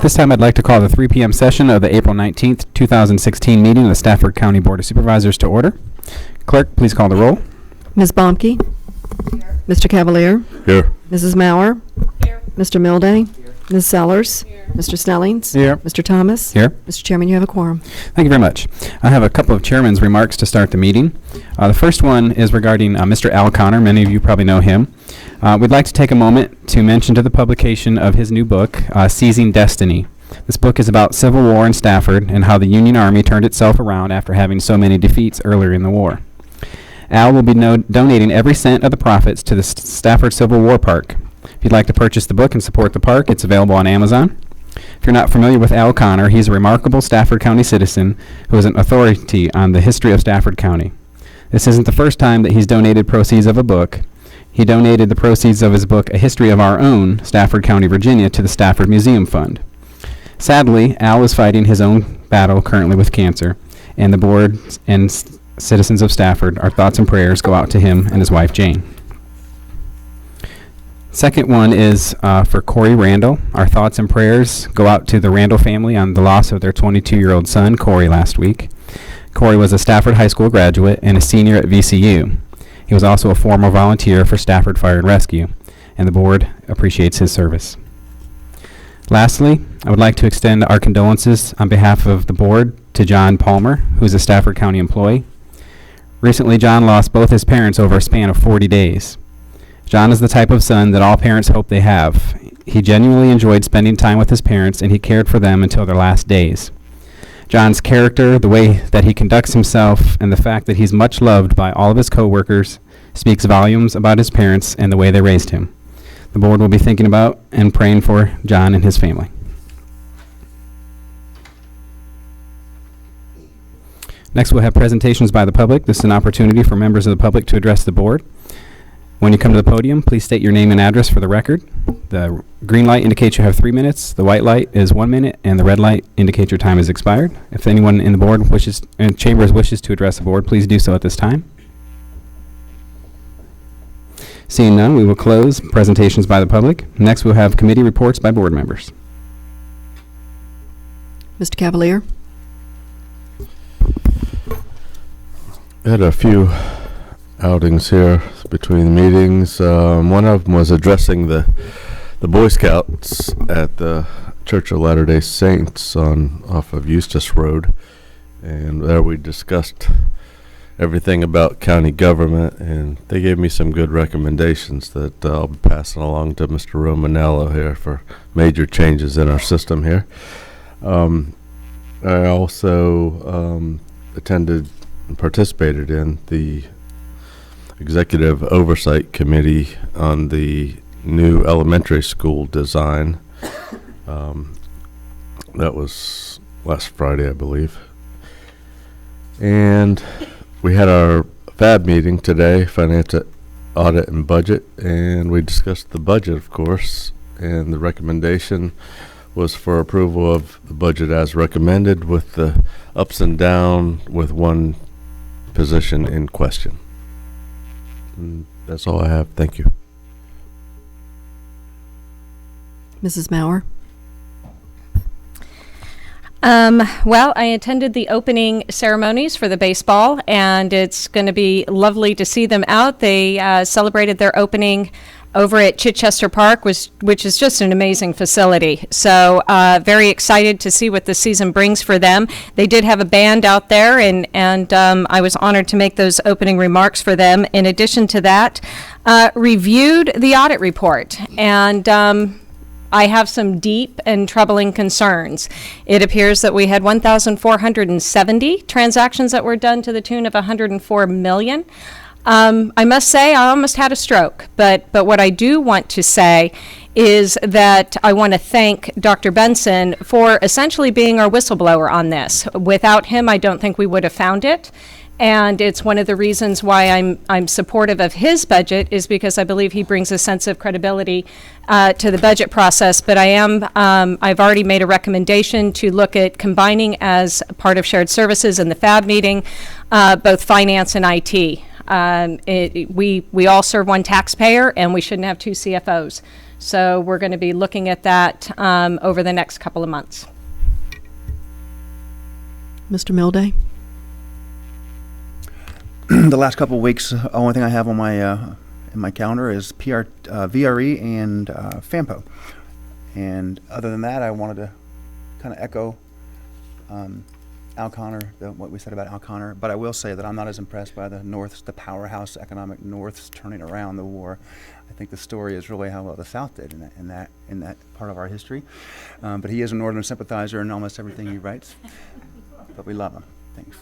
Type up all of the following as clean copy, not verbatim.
This time I'd like to call the 3 p.m. session of the April 19th, 2016 meeting of the Stafford County Board of Supervisors to order. Clerk, please call the roll. Ms. Bomke? Here. Mr. Cavalier? Here. Mrs. Maurer? Here. Mr. Milday? Here. Ms. Sellers? Here. Mr. Snellings? Here. Mr. Thomas? Here. Mr. Chairman, you have a quorum. Thank you very much. I have a couple of chairman's remarks to start the meeting. The first one is regarding Mr. Al Connor. Many of you probably know him. We'd like to take a moment to mention to the publication of his new book, Seizing Destiny. This book is about Civil War in Stafford and how the Union Army turned itself around after having so many defeats earlier in the war. Al will be donating every cent of the profits to the Stafford Civil War Park. If you'd like to purchase the book and support the park, it's available on Amazon. If you're not familiar with Al Connor, he's a remarkable Stafford County citizen who is an authority on the history of Stafford County. This isn't the first time that he's donated proceeds of a book. He donated the proceeds of his book, A History of Our Own, Stafford County, Virginia, to the Stafford Museum Fund. Sadly, Al is fighting his own battle currently with cancer, and the board and citizens of Stafford, our thoughts and prayers go out to him and his wife, Jane. Second one is for Corey Randall. Our thoughts and prayers go out to the Randall family on the loss of their 22-year-old son, Corey, last week. Corey was a Stafford High School graduate and a senior at VCU. He was also a former volunteer for Stafford Fire and Rescue, and the board appreciates his service. Lastly, I would like to extend our condolences on behalf of the board to John Palmer, who is a Stafford County employee. Recently, John lost both his parents over a span of 40 days. John is the type of son that all parents hope they have. He genuinely enjoyed spending time with his parents, and he cared for them until their last days. John's character, the way that he conducts himself, and the fact that he's much loved by all of his coworkers speaks volumes about his parents and the way they raised him. The board will be thinking about and praying for John and his family. Next, we'll have presentations by the public. This is an opportunity for members of the public to address the board. When you come to the podium, please state your name and address for the record. The green light indicates you have 3 minutes, the white light is 1 minute, and the red light indicates your time has expired. If anyone in the board chambers wishes to address the board, please do so at this time. Seeing none, we will close presentations by the public. Next, we'll have committee reports by board members. Mr. Cavalier? I had a few outings here between meetings. One of them was addressing the Boy Scouts at the Church of Latter-day Saints off of Eustis Road, and there we discussed everything about county government, and they gave me some good recommendations that I'll be passing along to Mr. Romanello here for major changes in our system here. I also attended and participated in the Executive Oversight Committee on the new elementary school design. That was last Friday, I believe. And we had our FAB meeting today, Finance, Audit, and Budget, and we discussed the budget, of course, and the recommendation was for approval of the budget as recommended with the ups and downs with one position in question. And that's all I have. Thank you. Mrs. Maurer? Well, I attended the opening ceremonies for the baseball, and it's going to be lovely to see them out. They celebrated their opening over at Chichester Park, which is just an amazing facility. So very excited to see what the season brings for them. They did have a band out there, and I was honored to make those opening remarks for them. In addition to that, reviewed the audit report, and I have some deep and troubling concerns. It appears that we had 1,470 transactions that were done to the tune of $104 million. I must say I almost had a stroke, but what I do want to say is that I want to thank Dr. Benson for essentially being our whistleblower on this. Without him, I don't think we would have found it. And it's one of the reasons why I'm supportive of his budget, is because I believe he brings a sense of credibility to the budget process. But I've already made a recommendation to look at combining as part of shared services in the FAB meeting, both finance and IT. We all serve one taxpayer, and we shouldn't have two CFOs. So we're going to be looking at that over the next couple of months. Mr. Milday? The last couple of weeks, the only thing I have on my in my calendar is VRE and FAMPO. And other than that, I wanted to kind of echo Al Connor, what we said about Al Connor. But I will say that I'm not as impressed by the North's, the powerhouse economic North's turning around the war. I think the story is really how well the South did in that part of our history. But he is a Northern sympathizer in almost everything he writes. But we love him. Thanks.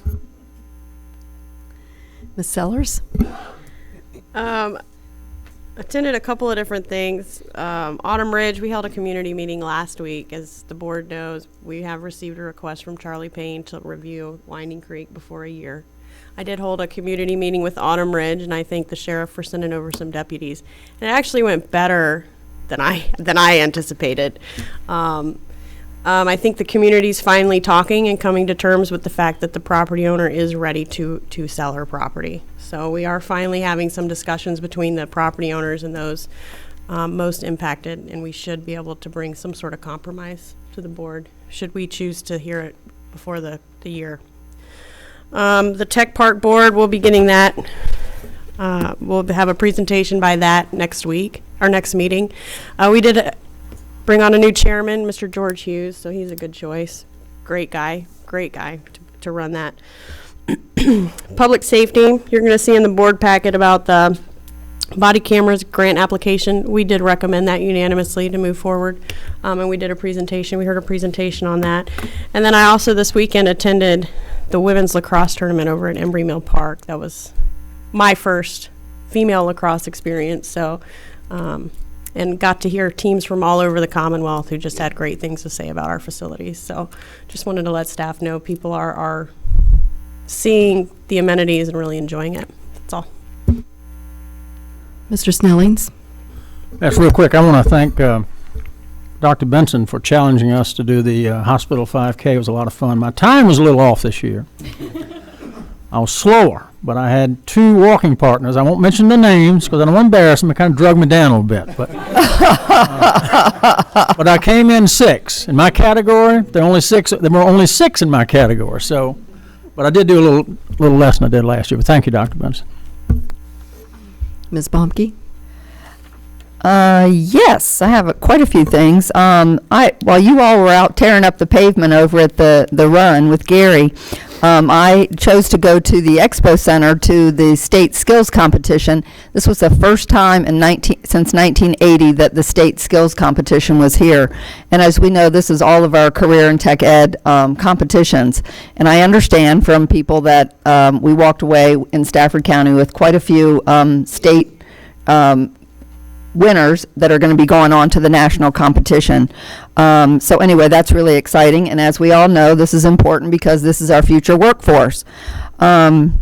Ms. Sellers? Attended a couple of different things. Autumn Ridge, we held a community meeting last week. As the board knows, we have received a request from Charlie Payne to review Winding Creek before a year. I did hold a community meeting with Autumn Ridge, and I thank the sheriff for sending over some deputies. And it actually went better than I anticipated. I think the community's finally talking and coming to terms with the fact that the property owner is ready to sell her property. So we are finally having some discussions between the property owners and those most impacted, and we should be able to bring some sort of compromise to the board, should we choose to hear it before the year. The Tech Park Board, we'll be getting that. We'll have a presentation by that next week, our next meeting. We did bring on a new chairman, Mr. George Hughes, so he's a good choice. Great guy to run that. Public safety, you're going to see in the board packet about the body cameras grant application. We did recommend that unanimously to move forward, and we did a presentation. We heard a presentation on that. And then I also this weekend attended the women's lacrosse tournament over at Embry Mill Park. That was my first female lacrosse experience, so and got to hear teams from all over the Commonwealth who just had great things to say about our facilities. So just wanted to let staff know people are seeing the amenities and really enjoying it. That's all. Mr. Snellings? That's real quick. I want to thank Dr. Benson for challenging us to do the hospital 5K. It was a lot of fun. My time was a little off this year. I was slower, but I had two walking partners. I won't mention the names because I don't want to embarrass them. It kind of drug me down a little bit. But but I came in 6 in my category. There were only 6 in my category. So, but I did do a little less than I did last year. But thank you, Dr. Benson. Ms. Bomke? Yes, I have quite a few things. While you all were out tearing up the pavement over at the run with Gary, I chose to go to the Expo Center to the state skills competition. This was the first time since 1980 that the state skills competition was here. And as we know, this is all of our career and tech ed competitions. And I understand from people that we walked away in Stafford County with quite a few state winners that are going to be going on to the national competition. So anyway, that's really exciting. And as we all know, this is important because this is our future workforce. I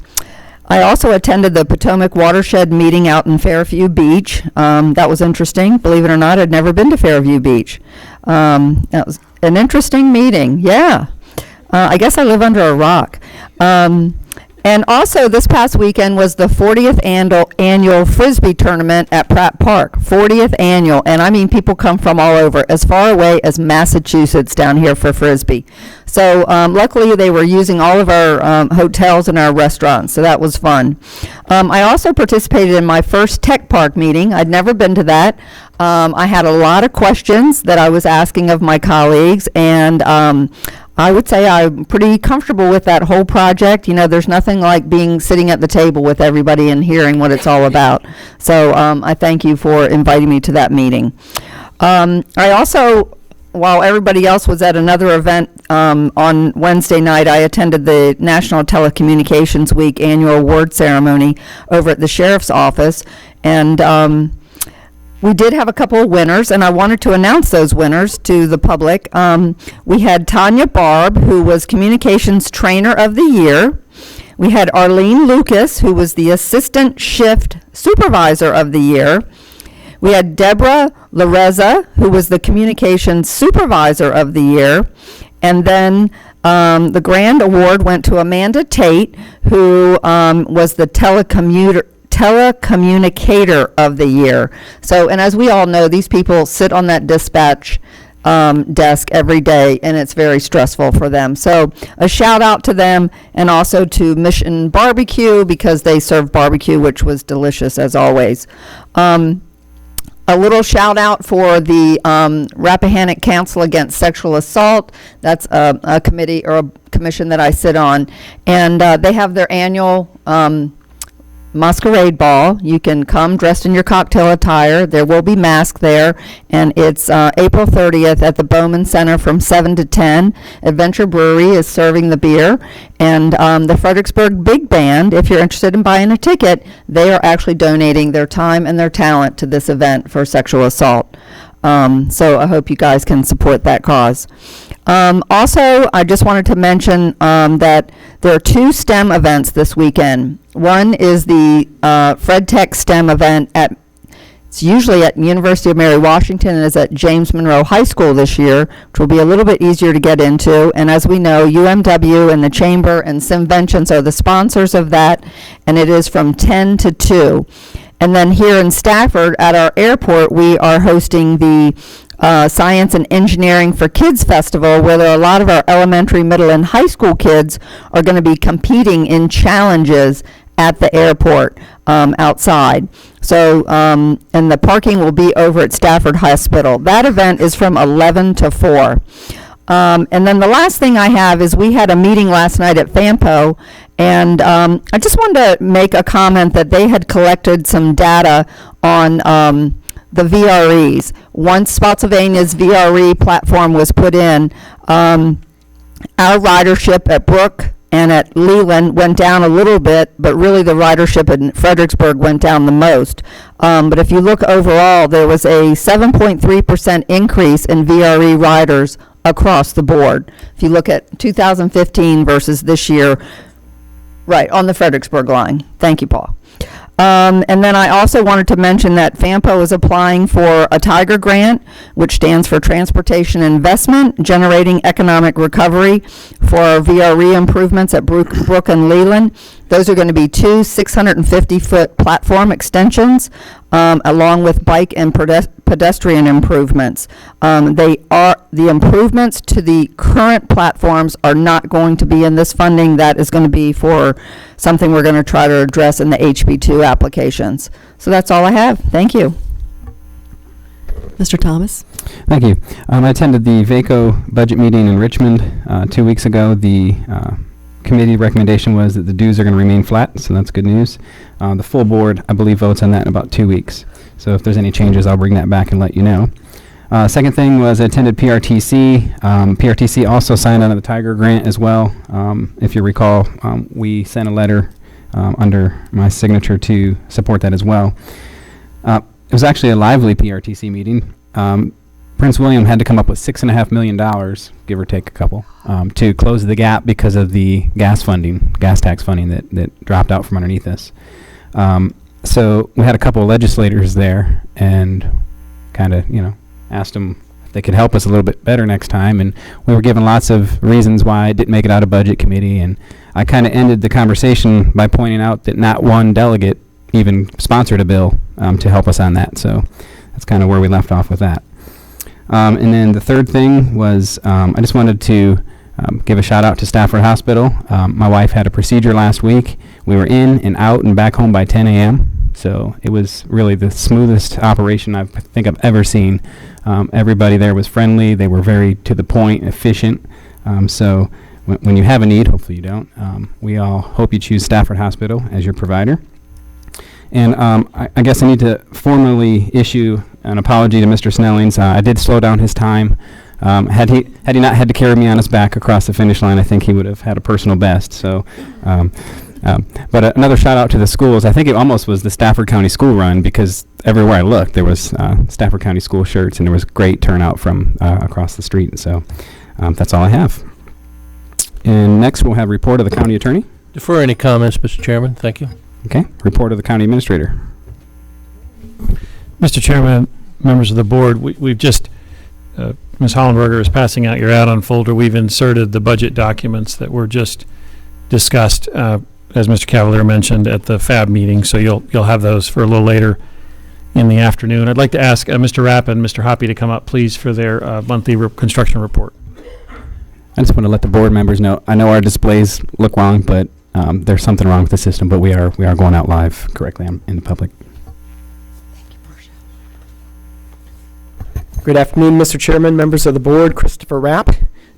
also attended the Potomac Watershed meeting out in Fairview Beach. That was interesting. Believe it or not, I'd never been to Fairview Beach. That was an interesting meeting. Yeah. I guess I live under a rock. And also this past weekend was the 40th annual Frisbee tournament at Pratt Park. 40th annual. And I mean, people come from all over, as far away as Massachusetts down here for Frisbee. So luckily they were using all of our hotels and our restaurants. So that was fun. I also participated in my first Tech Park meeting. I'd never been to that. I had a lot of questions that I was asking of my colleagues, and I would say I'm pretty comfortable with that whole project. You know, there's nothing like sitting at the table with everybody and hearing what it's all about. So I thank you for inviting me to that meeting. I also, while everybody else was at another event on Wednesday night, I attended the National Telecommunications Week annual award ceremony over at the Sheriff's Office. And we did have a couple of winners, and I wanted to announce those winners to the public. We had Tanya Barb, who was Communications Trainer of the Year. We had Arlene Lucas, who was the Assistant Shift Supervisor of the Year. We had Deborah Lareza, who was the Communications Supervisor of the Year. And then the grand award went to Amanda Tate, who was the Telecommunicator of the Year. So, and as we all know, these people sit on that dispatch desk every day, and it's very stressful for them. So a shout out to them, and also to Mission Barbecue, because they served barbecue, which was delicious as always. A little shout out for the Rappahannock Council Against Sexual Assault. That's a committee or a commission that I sit on, and they have their annual masquerade ball. You can come dressed in your cocktail attire. There will be masks there, and it's April 30th at the Bowman Center from 7 to 10. Adventure Brewery is serving the beer, and the Fredericksburg Big Band, if you're interested in buying a ticket, they are actually donating their time and their talent to this event for sexual assault. So I hope you guys can support that cause. Also, I just wanted to mention that there are 2 STEM events this weekend. One is the Fred Tech STEM event it's usually at University of Mary Washington, and is at James Monroe High School this year, which will be a little bit easier to get into. And as we know, UMW and the Chamber and Simventions are the sponsors of that, and it is from 10 to 2. And then here in Stafford at our airport, we are hosting the Science and Engineering for Kids Festival, where there are a lot of our elementary, middle, and high school kids are going to be competing in challenges at the airport outside. So, and the parking will be over at Stafford Hospital. That event is from 11 to 4. And then the last thing I have is we had a meeting last night at FAMPO, and I just wanted to make a comment that they had collected some data on the VREs. Once Spotsylvania's VRE platform was put in, our ridership at Brook and at Leland went down a little bit, but really the ridership in Fredericksburg went down the most. But if you look overall, there was a 7.3% increase in VRE riders across the board. If you look at 2015 versus this year, right, on the Fredericksburg line. Thank you, Paul. And then I also wanted to mention that FAMPO is applying for a TIGER grant, which stands for Transportation Investment, Generating Economic Recovery, for our VRE improvements at Brook and Leland. Those are going to be 2 650-foot platform extensions, along with bike and pedestrian improvements. The improvements to the current platforms are not going to be in this funding. That is going to be for something we're going to try to address in the HB2 applications. So that's all I have. Thank you. Mr. Thomas? Thank you. I attended the VACO budget meeting in Richmond 2 weeks ago. The committee recommendation was that the dues are going to remain flat, so that's good news. The full board, I believe, votes on that in about 2 weeks. So if there's any changes, I'll bring that back and let you know. Second thing was I attended PRTC. PRTC also signed on to the TIGER grant as well. If you recall, we sent a letter under my signature to support that as well. It was actually a lively PRTC meeting. Prince William had to come up with $6.5 million, give or take a couple, to close the gap because of the gas tax funding that dropped out from underneath us. So we had a couple of legislators there and kind of, asked them if they could help us a little bit better next time. And we were given lots of reasons why it didn't make it out of budget committee. And I kind of ended the conversation by pointing out that not one delegate even sponsored a bill to help us on that. So that's kind of where we left off with that. And then the third thing was I just wanted to give a shout out to Stafford Hospital. My wife had a procedure last week. We were in and out and back home by 10 a.m. So it was really the smoothest operation I think I've ever seen. Everybody there was friendly. They were very to the point, efficient. So when you have a need, hopefully you don't, we all hope you choose Stafford Hospital as your provider. And I guess I need to formally issue an apology to Mr. Snellings. I did slow down his time. Had he not had to carry me on his back across the finish line, I think he would have had a personal best. So, but another shout out to the schools. I think it almost was the Stafford County School Run, because everywhere I looked there was Stafford County School shirts, and there was great turnout from across the street. So that's all I have. And next we'll have report of the county attorney. Defer any comments, Mr. Chairman. Thank you. Okay. Report of the county administrator. Mr. Chairman, members of the board, we've just, Ms. Hollenberger is passing out your add-on folder. We've inserted the budget documents that were just discussed. as Mr. Cavalier mentioned, at the FAB meeting, so you'll have those for a little later in the afternoon. I'd like to ask Mr. Rapp and Mr. Hoppy to come up, please, for their monthly construction report. I just want to let the board members know, I know our displays look wrong, but there's something wrong with the system, but we are going out live correctly in the public. Good afternoon, Mr. Chairman, members of the board. Christopher Rapp,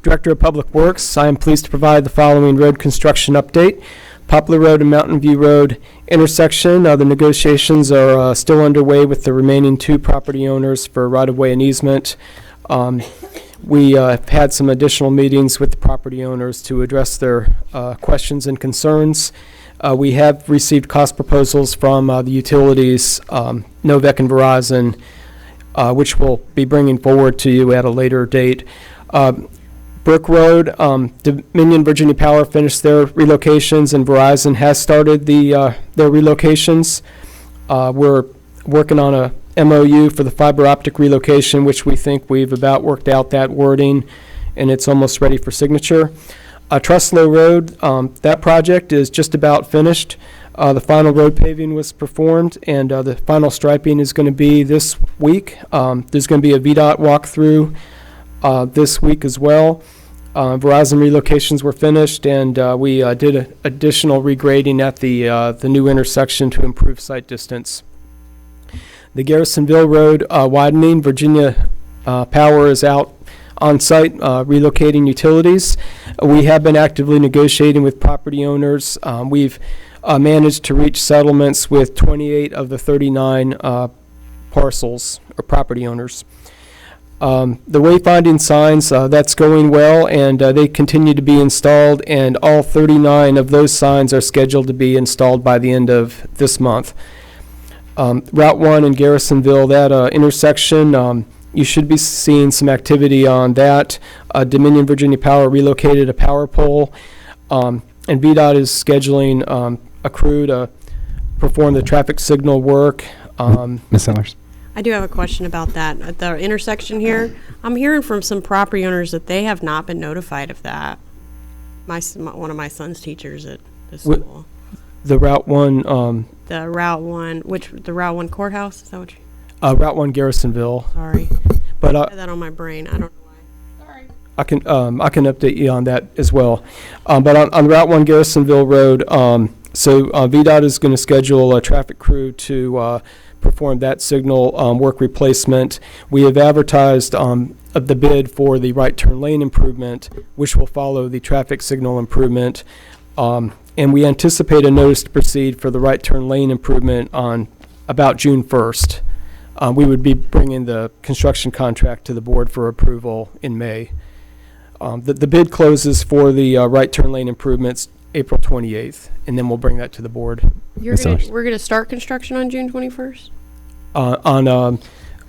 Director of Public Works. I am pleased to provide the following road construction update. Poplar Road and Mountain View Road intersection. The negotiations are still underway with the remaining 2 property owners for right-of-way and easement. We have had some additional meetings with the property owners to address their questions and concerns. We have received cost proposals from the utilities, Novec and Verizon, which we'll be bringing forward to you at a later date. Brook Road, Dominion Virginia Power finished their relocations, and Verizon has started their relocations. We're working on a MOU for the fiber optic relocation, which we think we've about worked out that wording, and it's almost ready for signature. Truslow Road, that project is just about finished. The final road paving was performed, and the final striping is going to be this week. There's going to be a VDOT walkthrough this week as well. Verizon relocations were finished, and we did additional regrading at the new intersection to improve site distance. The Garrisonville Road widening, Virginia Power is out on site relocating utilities. We have been actively negotiating with property owners. We've managed to reach settlements with 28 of the 39 parcels or property owners. The wayfinding signs, that's going well, and they continue to be installed, and all 39 of those signs are scheduled to be installed by the end of this month. Route 1 in Garrisonville, that intersection, you should be seeing some activity on that. Dominion Virginia Power relocated a power pole, and VDOT is scheduling a crew to perform the traffic signal work. Ms. Sellers. I do have a question about that. At the intersection here, I'm hearing from some property owners that they have not been notified of that. One of my son's teachers at the school. The Route 1... the Route 1 courthouse? Is that what you... Route 1 Garrisonville. Sorry. But I had that on my brain. I don't know why. Sorry. I can update you on that as well. But on Route 1 Garrisonville Road, so VDOT is going to schedule a traffic crew to perform that signal work replacement. We have advertised the bid for the right turn lane improvement, which will follow the traffic signal improvement. And we anticipate a notice to proceed for the right turn lane improvement on about June 1st. We would be bringing the construction contract to the board for approval in May. The bid closes for the right turn lane improvements April 28th, and then we'll bring that to the board. We're going to start construction on June 21st? On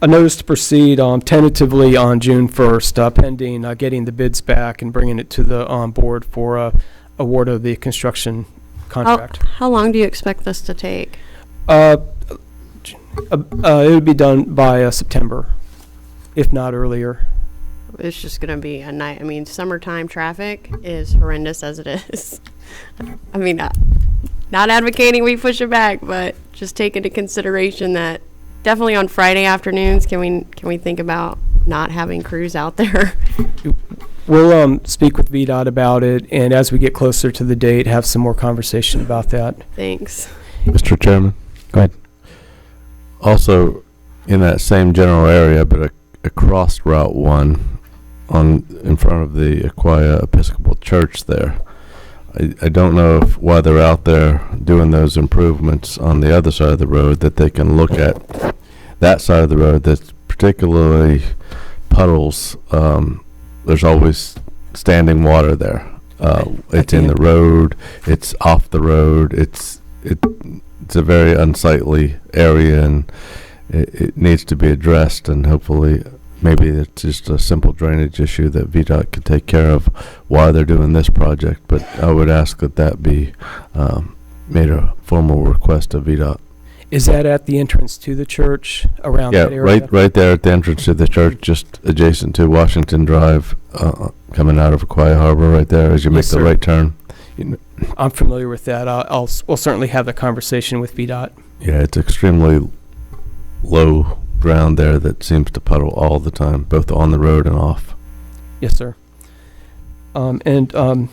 a notice to proceed tentatively on June 1st, pending getting the bids back and bringing it to the board for award of the construction contract. How long do you expect this to take? It would be done by September, if not earlier. It's just going to be a night. I mean, summertime traffic is horrendous as it is. I mean, not advocating we push it back, but just take into consideration that definitely on Friday afternoons, can we think about not having crews out there? We'll speak with VDOT about it, and as we get closer to the date, have some more conversation about that. Thanks. Mr. Chairman? Go ahead. Also, in that same general area, but across Route 1, in front of the Aquia Episcopal Church there, I don't know why they're out there doing those improvements on the other side of the road, that they can look at that side of the road that's particularly puddles. There's always standing water there. It's in the road. It's off the road. It's a very unsightly area, and it needs to be addressed. And hopefully, maybe it's just a simple drainage issue that VDOT could take care of while they're doing this project. But I would ask that be made a formal request of VDOT. Is that at the entrance to the church around that area? Yeah, right there at the entrance to the church, just adjacent to Washington Drive, coming out of Aquia Harbor right there as you make the right turn. I'm familiar with that. We'll certainly have the conversation with VDOT. Yeah, it's extremely low ground there that seems to puddle all the time, both on the road and off. Yes, sir. Ms.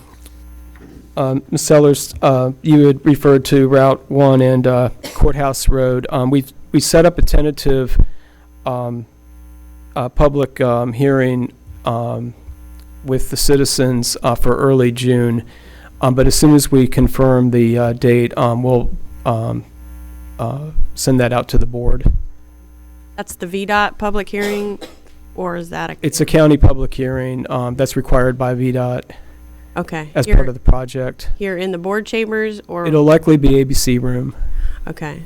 Sellers, you had referred to Route 1 and Courthouse Road. We set up a tentative public hearing with the citizens for early June. But as soon as we confirm the date, we'll send that out to the board. That's the VDOT public hearing, or is that It's a county public hearing that's required by VDOT okay as part of the project. here in the board chambers, or It'll likely be ABC room. okay?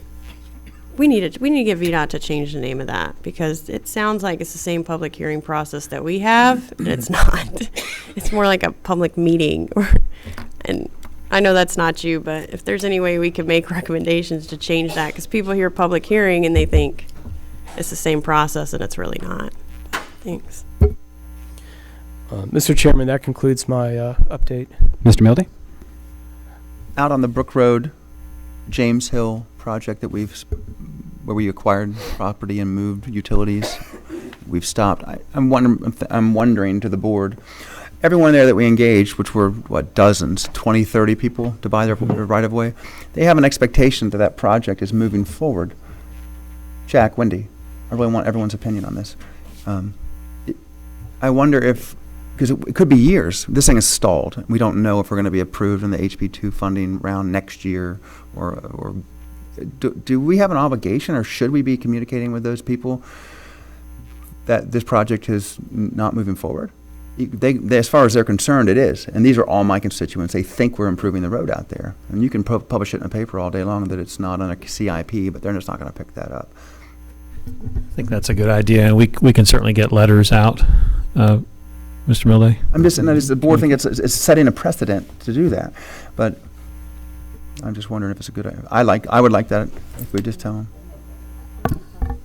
We need to get VDOT to change the name of that, because it sounds like it's the same public hearing process that we have, and it's not. It's more like a public meeting, and I know that's not you, but if there's any way we could make recommendations to change that, because people hear public hearing and they think it's the same process, and it's really not. Thanks. Mr. Chairman, that concludes my update. Mr. Mildy? Out on the Brook Road, James Hill project that where we acquired property and moved utilities, we've stopped. I'm wondering to the board, everyone there that we engaged, which were, dozens, 20, 30 people to buy their right-of-way, they have an expectation that that project is moving forward. Jack, Wendy, I really want everyone's opinion on this. I wonder if, because it could be years, this thing is stalled. We don't know if we're going to be approved in the HB2 funding round next year, or do we have an obligation, or should we be communicating with those people that this project is not moving forward? They, as far as they're concerned, it is. And these are all my constituents. They think we're improving the road out there. And you can publish it in a paper all day long that it's not on a CIP, but they're just not going to pick that up. I think that's a good idea, and we can certainly get letters out. Mr. Milday? I'm just, and the board think it's setting a precedent to do that, but I'm just wondering if it's a good idea. I would like that if we just tell them. All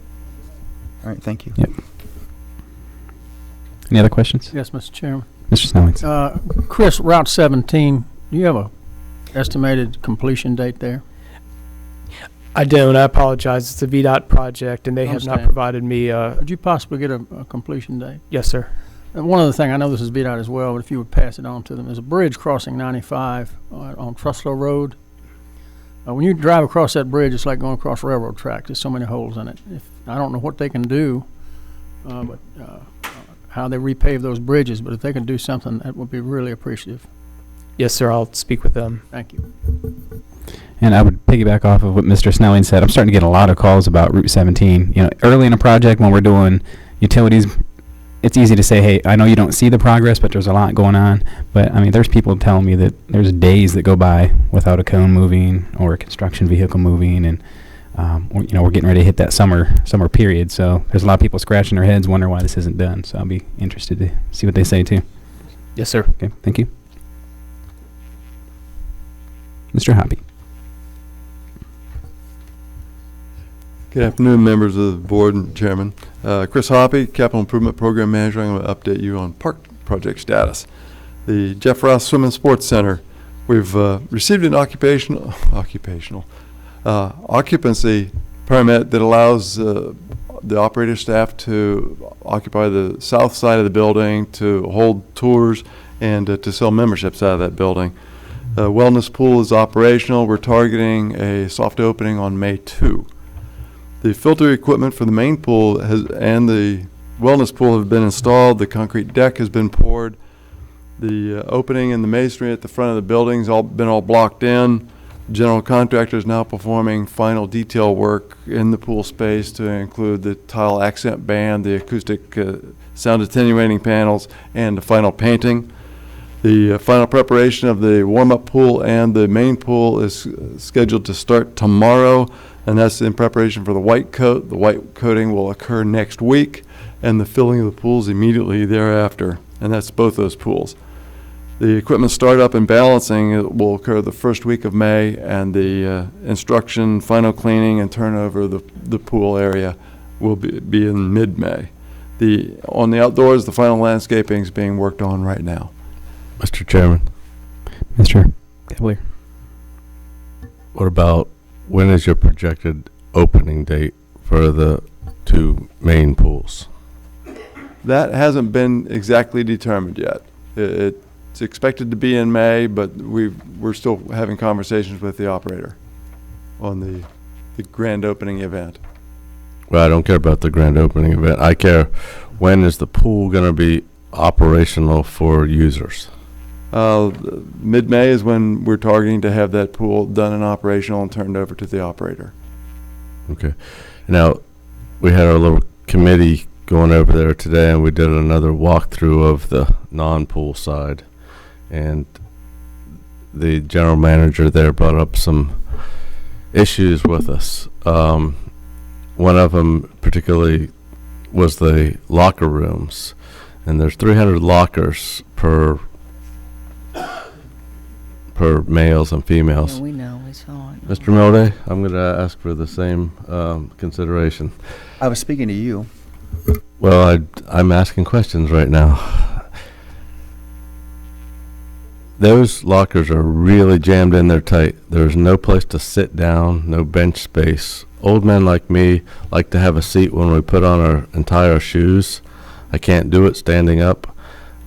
right, thank you. Yep. Any other questions? Yes, Mr. Chairman. Mr. Snellings? Chris, Route 17, do you have a estimated completion date there? I don't. I apologize. It's a VDOT project, and they have not Understand. provided me. Could you possibly get a completion date? Yes, sir. And one other thing, I know this is VDOT as well, but if you would pass it on to them, there's a bridge crossing 95 on Truslow Road. When you drive across that bridge, it's like going across railroad tracks. There's so many holes in it. I don't know what they can do, but how they repave those bridges, but if they can do something, that would be really appreciative. Yes, sir. I'll speak with them. Thank you. And I would piggyback off of what Mr. Snelling said. I'm starting to get a lot of calls about Route 17. You know, early in a project when we're doing utilities, it's easy to say, hey, I know you don't see the progress, but there's a lot going on. But, I mean, there's people telling me that there's days that go by without a cone moving or a construction vehicle moving. And, we're getting ready to hit that summer period. So there's a lot of people scratching their heads, wondering why this isn't done. So I'll be interested to see what they say, too. Yes, sir. Okay, thank you. Mr. Hoppy. Good afternoon, members of the board and chairman. Chris Hoppy, Capital Improvement Program Manager. I'm going to update you on park project status. The Jeff Ross Swim and Sports Center, we've received an occupancy permit that allows the operator staff to occupy the south side of the building, to hold tours, and to sell memberships out of that building. Wellness pool is operational. We're targeting a soft opening on May 2. The filter equipment for the main pool and the wellness pool have been installed. The concrete deck has been poured. The opening and the masonry at the front of the building's been all blocked in. General contractor is now performing final detail work in the pool space to include the tile accent band, the acoustic sound attenuating panels, and the final painting. The final preparation of the warm-up pool and the main pool is scheduled to start tomorrow, and that's in preparation for the white coat. The white coating will occur next week, and the filling of the pools immediately thereafter, and that's both those pools. The equipment startup and balancing will occur the first week of May, and the instruction, final cleaning, and turnover of the pool area will be in mid-May. On the outdoors, the final landscaping is being worked on right now. Mr. Chairman. Mr. Cavalier. What about, when is your projected opening date for the 2 main pools? That hasn't been exactly determined yet. It's expected to be in May, but we're still having conversations with the operator on the grand opening event. Well, I don't care about the grand opening event. I care, when is the pool going to be operational for users? Mid-May is when we're targeting to have that pool done and operational and turned over to the operator. Okay. Now, we had our little committee going over there today, and we did another walkthrough of the non-pool side. And the general manager there brought up some issues with us. One of them particularly was the locker rooms. And there's 300 lockers per males and females. Yeah, we know, we saw it. Mr. Milday, I'm going to ask for the same consideration. I was speaking to you. Well, I'm asking questions right now. Those lockers are really jammed in there tight. There's no place to sit down, no bench space. Old men like me like to have a seat when we put on our entire shoes. I can't do it standing up.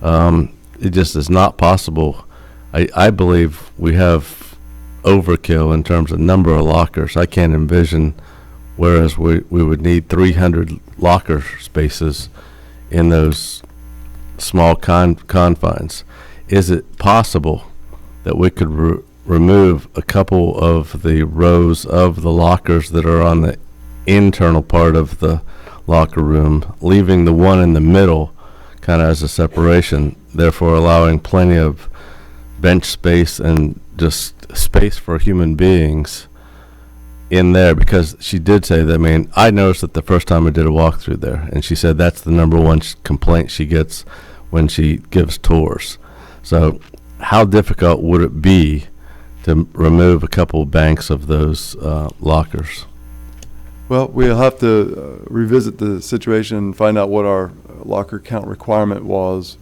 It just is not possible. I believe we have overkill in terms of number of lockers. I can't envision, whereas we would need 300 locker spaces in those small confines. Is it possible that we could remove a couple of the rows of the lockers that are on the internal part of the locker room, leaving the one in the middle kind of as a separation, therefore allowing plenty of bench space and just space for human beings in there? Because she did say that, I mean, I noticed it the first time I did a walkthrough there, and she said that's the number one complaint she gets when she gives tours. So how difficult would it be to remove a couple banks of those lockers? Well, we'll have to revisit the situation and find out what our locker count requirement was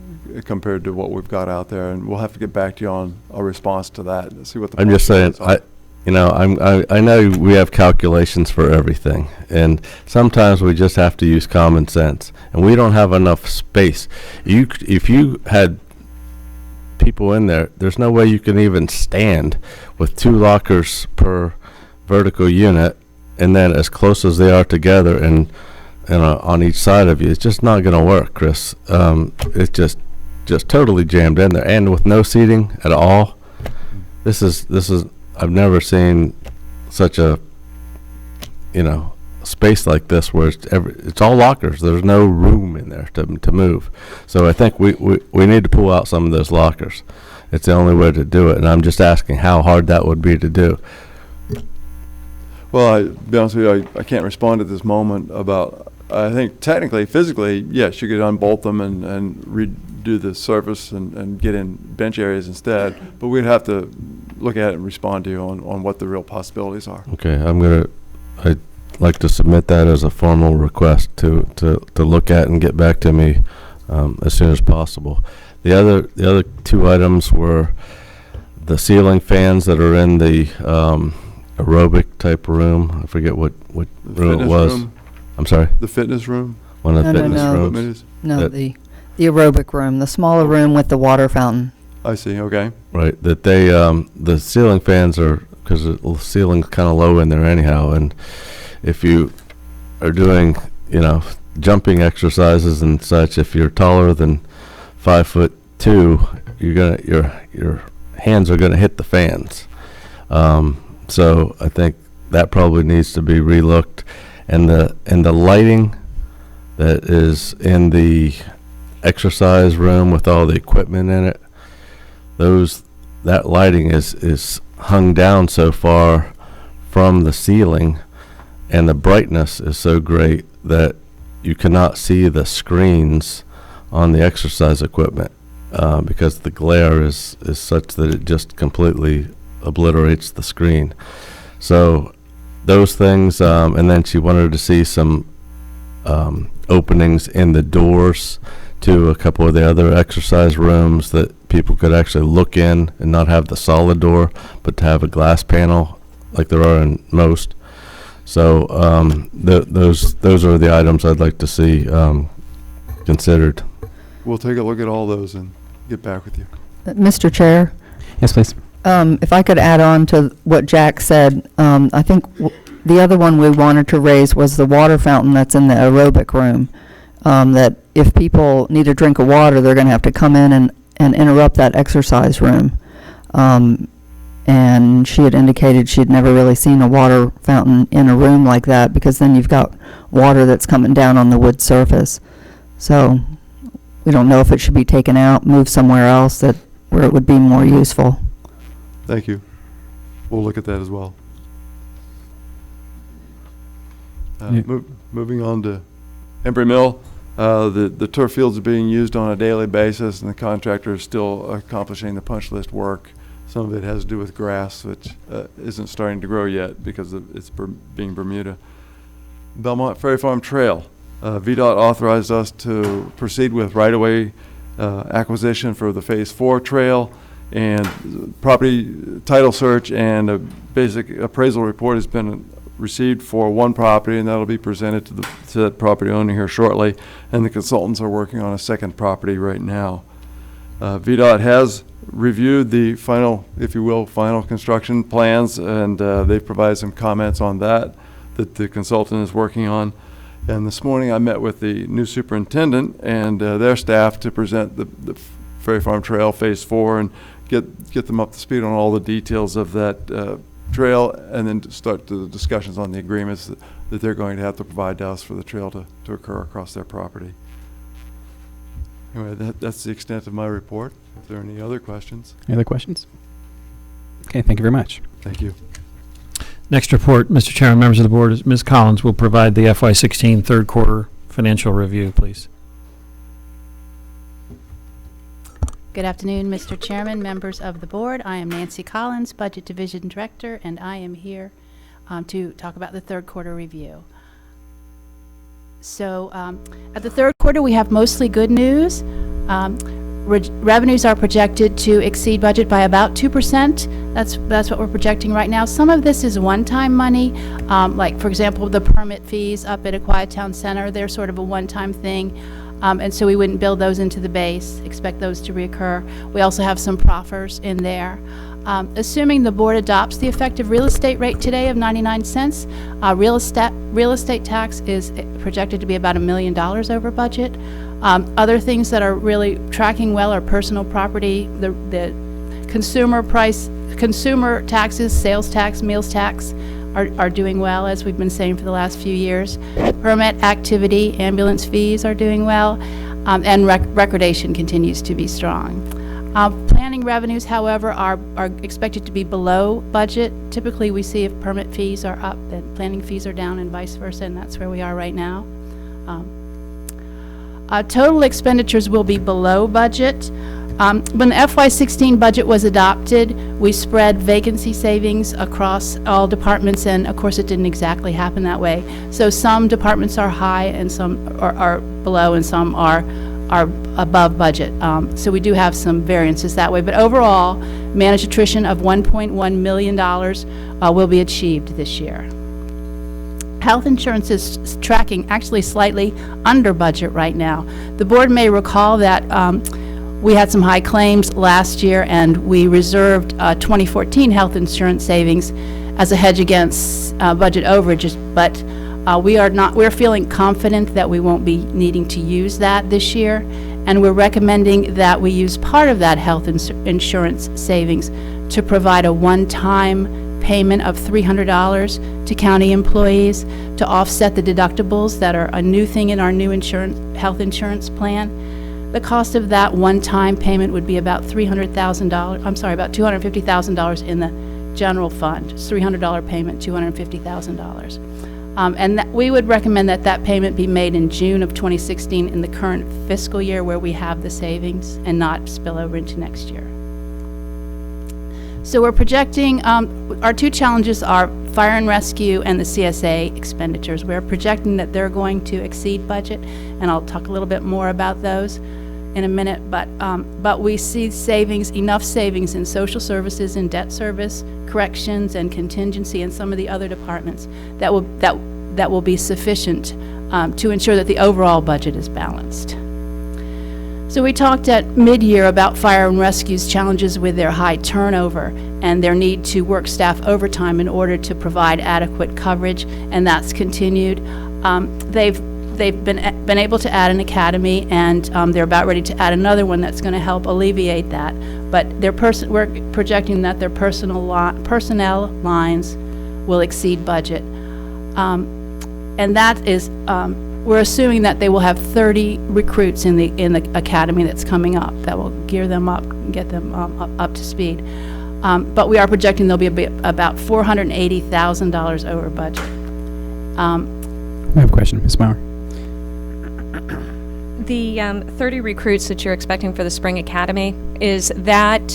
compared to what we've got out there, and we'll have to get back to you on a response to that and see what the. I'm just saying, possibilities are. I know we have calculations for everything, and sometimes we just have to use common sense, and we don't have enough space. If you had people in there, there's no way you can even stand with 2 lockers per vertical unit, and then as close as they are together and on each side of you. It's just not going to work, Chris. It's just totally jammed in there, and with no seating at all. This is I've never seen such a space like this where it's all lockers. There's no room in there to move. So I think we need to pull out some of those lockers. It's the only way to do it, and I'm just asking how hard that would be to do. Well, to be honest with you, I can't respond at this moment about. I think technically, physically, yes, you could unbolt them and redo the surface and get in bench areas instead. But we'd have to look at it and respond to you on what the real possibilities are. Okay, I'd like to submit that as a formal request to look at and get back to me as soon as possible. The other 2 items were the ceiling fans that are in the aerobic type room. I forget what room it was. I'm sorry? The fitness room? One of the No, fitness no. rooms? No, the aerobic room, the smaller room with the water fountain. I see, okay. Right, that they, the ceiling fans are, because the ceiling's kind of low in there anyhow, and if you are doing, jumping exercises and such, if you're taller than 5'2", your hands are gonna hit the fans. So I think that probably needs to be relooked. And the lighting that is in the exercise room with all the equipment in it, that lighting is hung down so far from the ceiling, and the brightness is so great that you cannot see the screens on the exercise equipment because the glare is such that it just completely obliterates the screen. So those things, and then she wanted to see some openings in the doors to a couple of the other exercise rooms that people could actually look in and not have the solid door, but to have a glass panel like there are in most. So those are the items I'd like to see considered. We'll take a look at all those and get back with you. Mr. Chair, Yes, please. if I could add on to what Jack said, I think the other one we wanted to raise was the water fountain that's in the aerobic room. That if people need a drink of water, they're going to have to come in and interrupt that exercise room. And she had indicated she'd never really seen a water fountain in a room like that, because then you've got water that's coming down on the wood surface. So we don't know if it should be taken out, moved somewhere else where it would be more useful. Thank you. We'll look at that as well. Yeah. Moving on to Embry Mill, the turf fields are being used on a daily basis, and the contractor is still accomplishing the punch list work. Some of it has to do with grass, which isn't starting to grow yet because it's being Bermuda. Belmont Ferry Farm Trail. VDOT authorized us to proceed with right-of-way acquisition for the Phase 4 trail, and property title search and a basic appraisal report has been received for one property, and that'll be presented to that property owner here shortly, and the consultants are working on a second property right now. VDOT has reviewed the final, if you will, final construction plans, and they've provided some comments on that the consultant is working on. And this morning I met with the new superintendent and their staff to present the Ferry Farm Trail Phase 4 and get them up to speed on all the details of that trail, and then to start the discussions on the agreements that they're going to have to provide to us for the trail to occur across their property. Anyway, that's the extent of my report. If there are any other questions. Any other questions? Okay, thank you very much. Thank you. Next report, Mr. Chairman, members of the board, is Ms. Collins will provide the FY16 third quarter financial review, please. Good afternoon, Mr. Chairman, members of the board. I am Nancy Collins, Budget Division Director, and I am here to talk about the third quarter review. So at the third quarter, we have mostly good news. Revenues are projected to exceed budget by about 2%. That's what we're projecting right now. Some of this is one-time money, like, for example, the permit fees up at Aquia Town Center. They're sort of a one-time thing. And so we wouldn't build those into the base, expect those to reoccur. We also have some proffers in there. Assuming the board adopts the effective real estate rate today of 99 cents, real estate tax is projected to be about $1 million over budget. Other things that are really tracking well are personal property, the consumer taxes, sales tax, meals tax are doing well, as we've been saying for the last few years. Permit activity, ambulance fees are doing well, and recordation continues to be strong. Planning revenues, however, are expected to be below budget. Typically, we see if permit fees are up, then planning fees are down, and vice versa, and that's where we are right now. Total expenditures will be below budget. When the FY16 budget was adopted, we spread vacancy savings across all departments, and of course it didn't exactly happen that way. So some departments are high and some are below, and some are above budget. So we do have some variances that way, but overall, managed attrition of $1.1 million will be achieved this year. Health insurance is tracking actually slightly under budget right now. The board may recall that we had some high claims last year, and we reserved 2014 health insurance savings as a hedge against budget overages, but we're feeling confident that we won't be needing to use that this year, and we're recommending that we use part of that health insurance savings to provide a one-time payment of $300 to county employees to offset the deductibles that are a new thing in our new health insurance plan. The cost of that one-time payment would be about $300,000. I'm sorry, about $250,000 in the general fund. It's $300 payment, $250,000. And we would recommend that payment be made in June of 2016 in the current fiscal year where we have the savings, and not spill over into next year. So we're projecting, our two challenges are fire and rescue and the CSA expenditures. We're projecting that they're going to exceed budget, and I'll talk a little bit more about those in a minute, but we see savings, enough savings in social services and debt service, corrections and contingency, and some of the other departments that will be sufficient to ensure that the overall budget is balanced. So we talked at mid-year about fire and rescue's challenges with their high turnover and their need to work staff overtime in order to provide adequate coverage, and that's continued. They've been able to add an academy, and they're about ready to add another one that's going to help alleviate that. But we're projecting that their personnel lines will exceed budget, and that is we're assuming that they will have 30 recruits in the academy that's coming up that will gear them up and get them up to speed. But we are projecting they'll be about $480,000 over budget. I have a question, Ms. Bauer. The 30 recruits that you're expecting for the spring academy, is that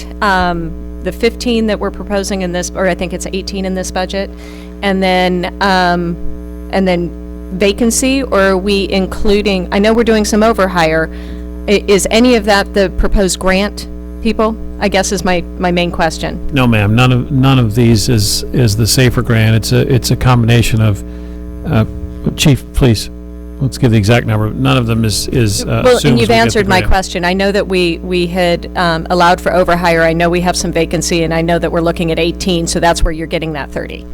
the 15 that we're proposing in this, or I think it's 18 in this budget, and then vacancy, or are we including, I know we're doing some overhire, is any of that the proposed grant people, I guess, is my main question? No, ma'am, none of these is the SAFER grant. It's a combination of, Chief, please, let's give the exact number. None of them is well, and you've answered my question. I know that we had allowed for overhire. I know we have some vacancy, and I know that we're looking at 18, so that's where you're getting that 30.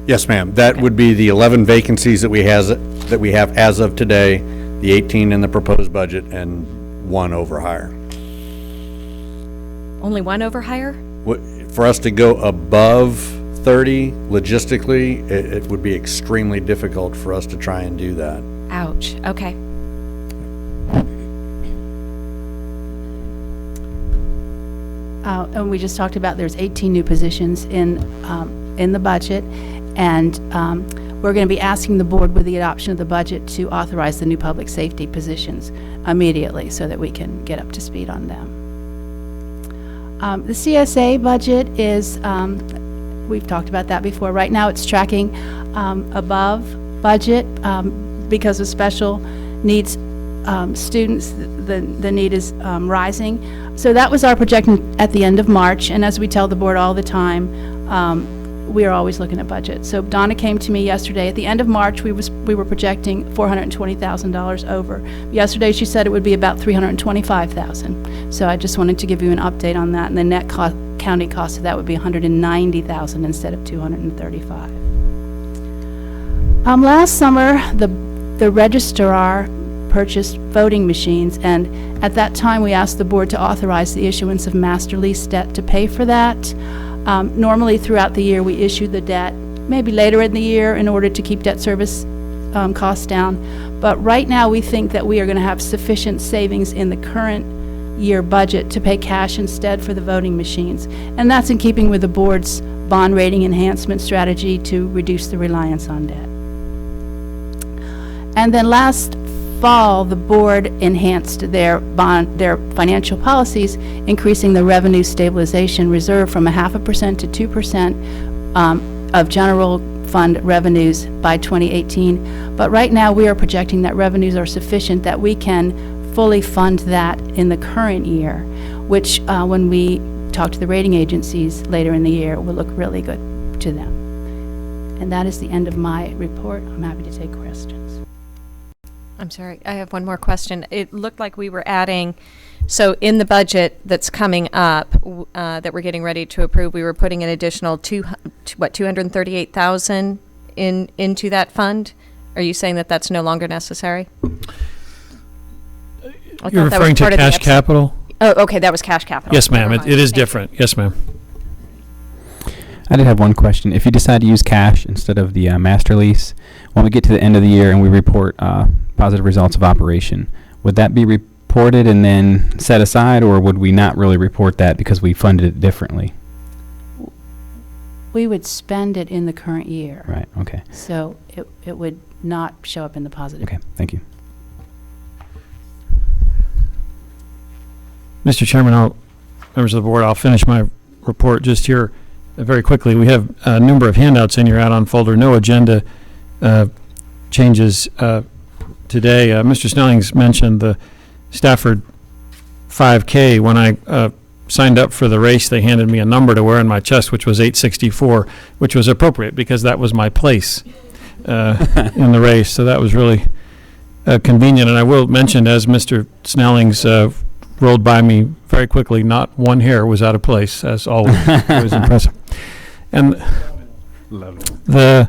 Yes, ma'am. That would be the 11 vacancies that we have as of today, the 18 in the proposed budget, and 1 overhire. Only 1 overhire? For us to go above 30, logistically, it would be extremely difficult for us to try and do that. Ouch. Okay. And we just talked about there's 18 new positions in the budget, and we're going to be asking the board with the adoption of the budget to authorize the new public safety positions immediately so that we can get up to speed on them. The CSA budget is, we've talked about that before. Right now it's tracking above budget because of special needs students. The need is rising. So that was our projection at the end of March, and as we tell the board all the time, we are always looking at budget. So Donna came to me yesterday. At the end of March, we were projecting $420,000 over. Yesterday, she said it would be about $325,000. So I just wanted to give you an update on that. And the net county cost of that would be $190,000 instead of $235,000. Last summer, the registrar purchased voting machines, and at that time, we asked the board to authorize the issuance of master lease debt to pay for that. Normally throughout the year we issue the debt, maybe later in the year in order to keep debt service costs down. But right now we think that we are going to have sufficient savings in the current year budget to pay cash instead for the voting machines. And that's in keeping with the board's bond rating enhancement strategy to reduce the reliance on debt. And then last fall, the board enhanced their financial policies, increasing the revenue stabilization reserve from 0.5% to 2% of general fund revenues by 2018. But right now, we are projecting that revenues are sufficient that we can fully fund that in the current year, which when we talk to the rating agencies later in the year will look really good to them. And that is the end of my report. I'm happy to take questions. I'm sorry, I have one more question. It looked like we were adding, so in the budget that's coming up, that we're getting ready to approve, we were putting an additional $238,000 into that fund? Are you saying that that's no longer necessary? You're referring to cash capital? Oh, okay, that was cash capital. Yes, ma'am. It is different. Yes, ma'am. I did have one question. If you decide to use cash instead of the master lease, when we get to the end of the year and we report positive results of operation, would that be reported and then set aside, or would we not really report that because we funded it differently? We would spend it in the current year. Right, okay. So it would not show up in the positive. Okay, thank you. Mr. Chairman, members of the board, I'll finish my report just here. very quickly. We have a number of handouts in your add-on folder. No agenda changes today. Mr. Snelling's mentioned the Stafford 5K. When I signed up for the race, they handed me a number to wear on my chest, which was 864, which was appropriate because that was my place in the race. So that was really convenient. And I will mention, as Mr. Snelling's rolled by me very quickly, not one hair was out of place, as always. It was impressive. And the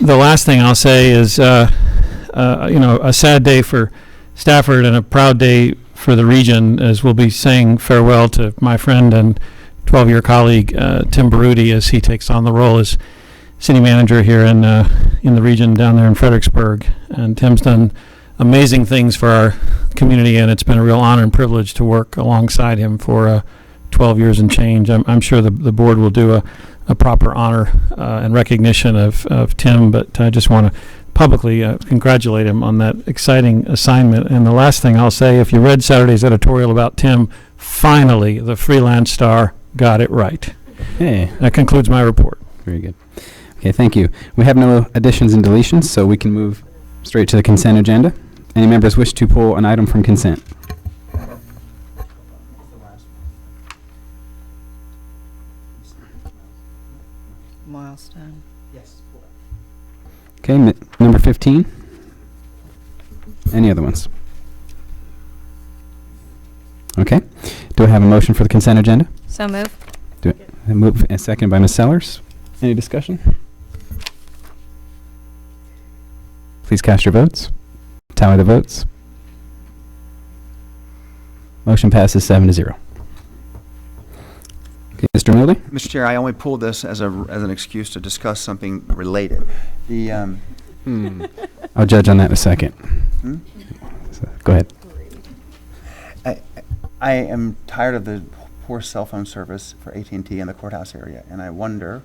last thing I'll say is, a sad day for Stafford and a proud day for the region, as we'll be saying farewell to my friend and 12-year colleague, Tim Baruti, as he takes on the role as city manager here in the region down there in Fredericksburg. And Tim's done amazing things for our community, and it's been a real honor and privilege to work alongside him for 12 years and change. I'm sure the board will do a proper honor and recognition of Tim, but I just want to publicly congratulate him on that exciting assignment. And the last thing I'll say, if you read Saturday's editorial about Tim, finally the Freelance Star got it right. Hey, that concludes my report. Very good. Okay, thank you. We have no additions and deletions, so we can move straight to the consent agenda. Any members wish to pull an item from consent? Milestone. Okay, number 15. Any other ones? Okay. Do I have a motion for the consent agenda? So move. Move and second by Ms. Sellers. Any discussion? Please cast your votes. Tally the votes. Motion passes 7-0. Okay, Mr. Mildy? Mr. Chair, I only pulled this as an excuse to discuss something related. The I'll judge on that in a second. So, go ahead. I am tired of the poor cell phone service for AT&T in the courthouse area, and I wonder.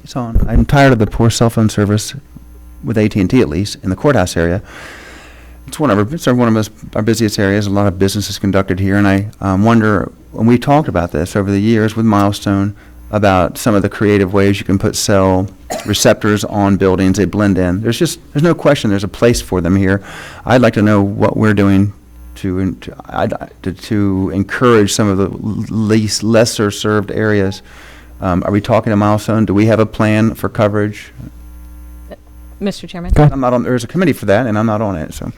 It's on. I'm tired of the poor cell phone service with AT&T, at least in the courthouse area. It's one of our busiest areas. A lot of business is conducted here, and I wonder, when we talked about this over the years with Milestone, about some of the creative ways you can put cell receptors on buildings, they blend in. There's no question there's a place for them here. I'd like to know what we're doing to encourage some of the lesser served areas. Are we talking to Milestone? Do we have a plan for coverage? Mr. Chairman. I'm not on. There's a committee for that, and I'm not on it. So,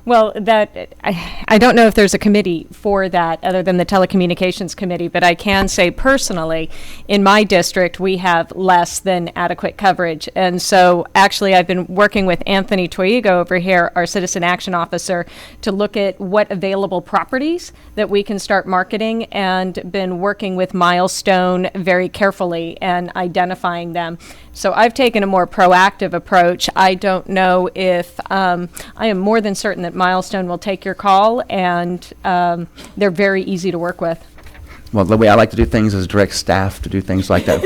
well, I don't know if there's a committee for that other than the telecommunications committee, but I can say personally, in my district, we have less than adequate coverage, and so actually, I've been working with Anthony Toigo over here, our citizen action officer, to look at what available properties that we can start marketing, and been working with Milestone very carefully and identifying them. So I've taken a more proactive approach. I don't know if, I am more than certain that Milestone will take your call, and they're very easy to work with. well, the way I like to do things is direct staff to do things like that.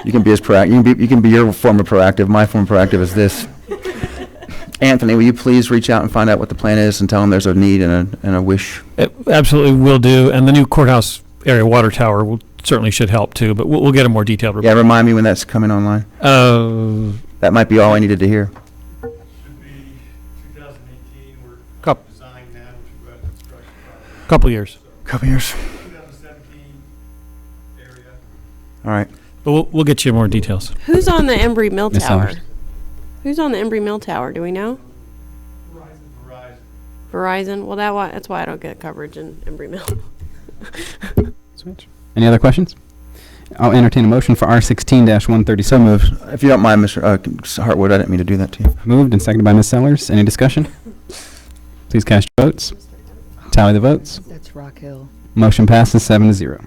You can be as proactive. You can be your form of proactive. My form of proactive is this. Anthony, will you please reach out and find out what the plan is and tell them there's a need and a wish? Absolutely will do. And the new courthouse area water tower certainly should help too, but we'll get a more detailed report. Yeah, remind me when that's coming online. That might be all I needed to hear. Should be 2018. We're designing now, which we've got construction. Couple years. Couple years. 2017 area. All right. But we'll get you more details. Who's on the Embry Mill Ms. Tower? Sellers. Who's on the Embry Mill Tower? Do we know? Verizon. Well, that's why I don't get coverage in Embry Mill. Switch. Any other questions? I'll entertain a motion for R16-137. So moved. If you don't mind, Mr. Hartwood, I didn't mean to do that to you. Moved and seconded by Ms. Sellers. Any discussion? Please cast your votes. Tally the votes. That's Rock Hill. Motion passes 7-0.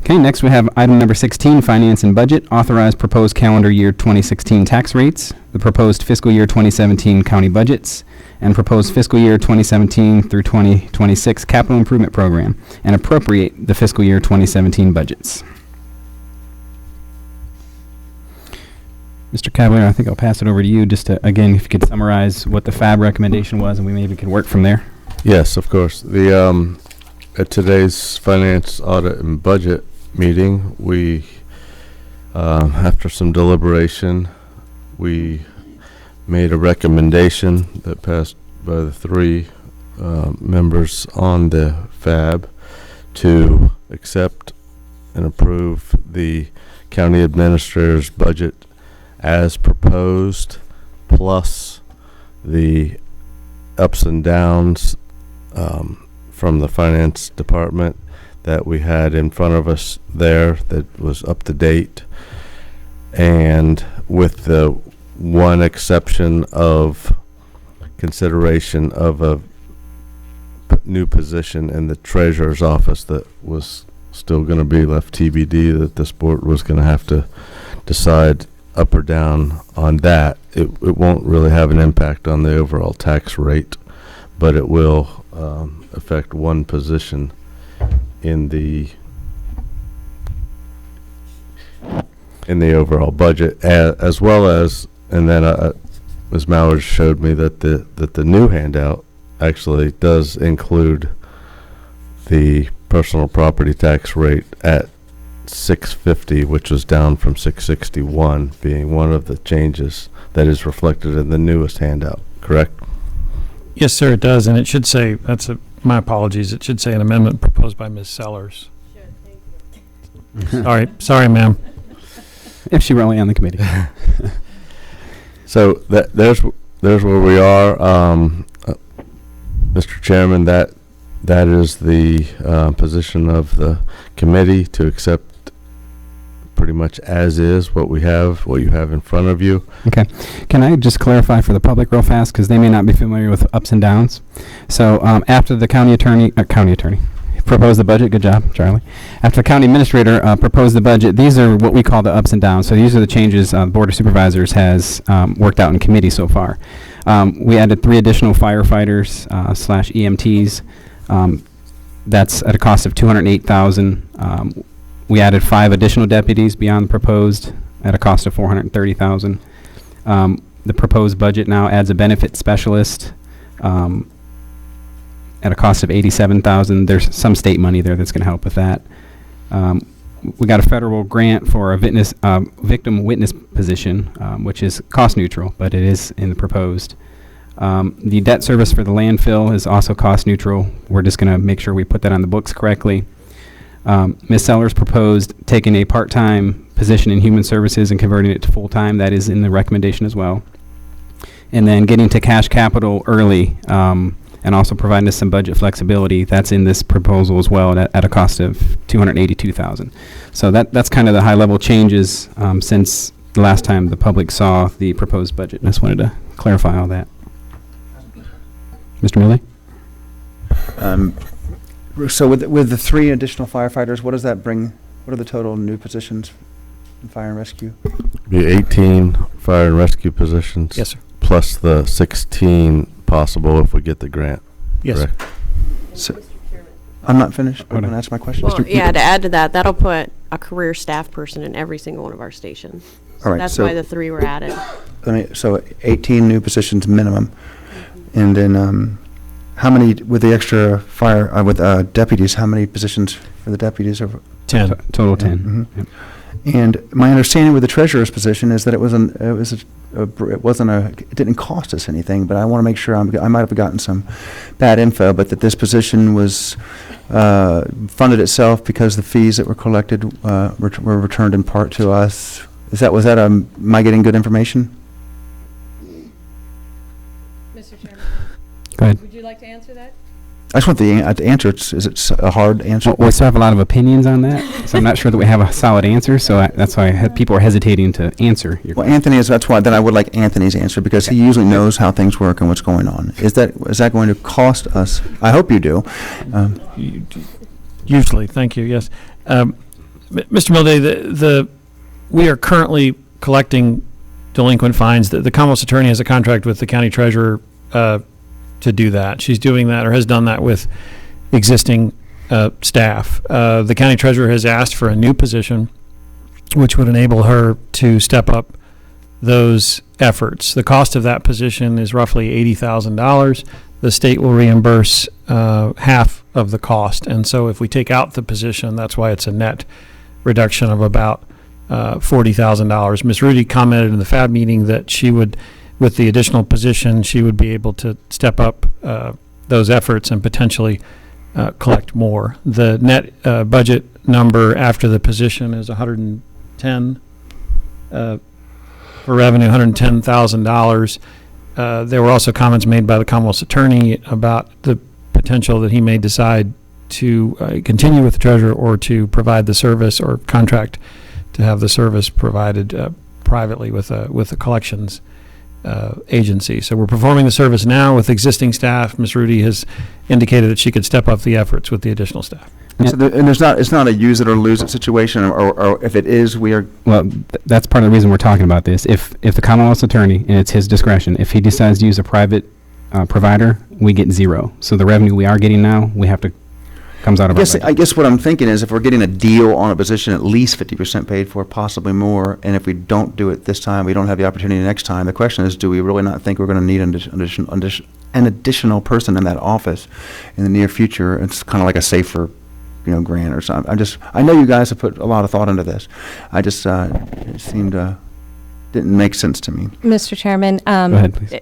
Okay, next we have item number 16, Finance and Budget, authorized proposed calendar year 2016 tax rates, the proposed fiscal year 2017 county budgets, and proposed fiscal year 2017 through 2026 capital improvement program, and appropriate the fiscal year 2017 budgets. Mr. Cavalier, I think I'll pass it over to you just to, again, if you could summarize what the FAB recommendation was, and we maybe could work from there. Yes, of course. The at today's finance audit and budget meeting, we, after some deliberation, we made a recommendation that passed by the three members on the FAB to accept and approve the county administrator's budget as proposed, plus the ups and downs from the finance department that we had in front of us there that was up to date, and with the one exception of consideration of a new position in the treasurer's office that was still going to be left TBD, that this board was going to have to decide up or down on that. It won't really have an impact on the overall tax rate, but it will affect one position in the overall budget, as well as, and then Ms. Mallard showed me that the new handout actually does include the personal property tax rate at 650, which was down from 661, being one of the changes that is reflected in the newest handout, correct? Yes, sir, it does, and it should say, my apologies, it should say an amendment proposed by Ms. Sellers. Sorry, ma'am. If she were only on the committee. So there's where we are, Mr. Chairman. That is the position of the committee, to accept pretty much as is what you have in front of you. Okay. Can I just clarify for the public real fast, because they may not be familiar with ups and downs? So after the county attorney proposed the budget, good job, Charlie. After the county administrator proposed the budget, these are what we call the ups and downs. So these are the changes the Board of Supervisors has worked out in committee so far. We added 3 additional firefighters / EMTs. That's at a cost of $208,000. We added 5 additional deputies beyond the proposed at a cost of $430,000. The proposed budget now adds a benefit specialist at a cost of $87,000. There's some state money there that's going to help with that. We got a federal grant for a victim witness position, which is cost neutral, but it is in the proposed. The debt service for the landfill is also cost neutral. We're just going to make sure we put that on the books correctly. Ms. Sellers proposed taking a part-time position in human services and converting it to full-time. That is in the recommendation as well. And then getting to cash capital early, and also providing us some budget flexibility. That's in this proposal as well at a cost of $282,000. So that's kind of the high-level changes since the last time the public saw the proposed budget. I just wanted to clarify all that. Mr. Milley? So with the 3 additional firefighters, what does that bring? What are the total new positions in fire and rescue? Be 18 fire and rescue positions. Yes, sir. Plus the 16 possible if we get the grant. Yes, sir. So, I'm not finished. I'm going to ask my question. Well, yeah, to add to that, that'll put a career staff person in every single one of our stations. All right, That's so why the 3 were added. So 18 new positions minimum. And then how many, with the extra fire, with deputies, how many positions for the deputies? 10. Total 10. Mm-hmm. Yep. And my understanding with the treasurer's position is that it didn't cost us anything, but I want to make sure I might have gotten some bad info, but that this position was funded itself because the fees that were collected were returned in part to us. Am I getting good information? Mr. Chairman, Go ahead. would you like to answer that? I just want the answer. Is it a hard answer? Well, we still have a lot of opinions on that, so I'm not sure that we have a solid answer, so that's why people are hesitating to answer. Well, Anthony that's why then I would like Anthony's answer, because he usually knows how things work and what's going on. Is that going to cost us? I hope you do. Usually, thank you, yes. Mr. Milday, we are currently collecting delinquent fines. The Commonwealth's attorney has a contract with the county treasurer to do that. She's doing that, or has done that, with existing staff. The county treasurer has asked for a new position, which would enable her to step up those efforts. The cost of that position is roughly $80,000. the state will reimburse half of the cost. And so if we take out the position, that's why it's a net reduction of about $40,000. Ms. Rudy commented in the FAB meeting that she would, with the additional position, she would be able to step up those efforts and potentially collect more. The net budget number after the position is 110 for revenue, $110,000. There were also comments made by the Commonwealth's attorney about the potential that he may decide to continue with the treasurer or to provide the service or contract to have the service provided privately with a collections agency. So we're performing the service now with existing staff. Ms. Rudy has indicated that she could step up the efforts with the additional staff. And, so it's not a use it or lose it situation, or if it is, we are. Well, that's part of the reason we're talking about this. If the Commonwealth's attorney, and it's his discretion, if he decides to use a private provider, we get zero. So the revenue we are getting now, we have to comes out of our budget. I guess what I'm thinking is if we're getting a deal on a position, at least 50% paid for, possibly more, and if we don't do it this time, we don't have the opportunity next time. The question is, do we really not think we're going to need an additional person in that office in the near future? It's kind of like a safer, grant or something. I know you guys have put a lot of thought into this. I just, it seemed, didn't make sense to me. Mr. Chairman, Go ahead, please.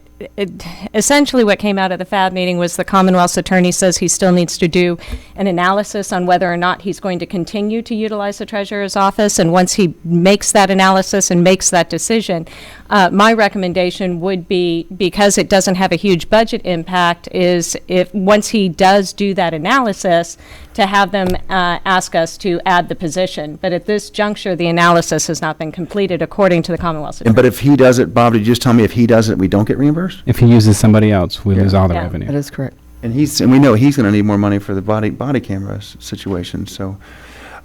Essentially what came out of the FAB meeting was the Commonwealth's attorney says he still needs to do an analysis on whether or not he's going to continue to utilize the treasurer's office. And once he makes that analysis and makes that decision, my recommendation would be, because it doesn't have a huge budget impact, is if once he does do that analysis, to have them ask us to add the position. But at this juncture, the analysis has not been completed according to the Commonwealth's attorney. But if he does it, Bob, did you just tell me if he does it, we don't get reimbursed? If he uses somebody else, we lose all the Yeah. revenue. That is correct. And we know he's going to need more money for the body camera situation. So,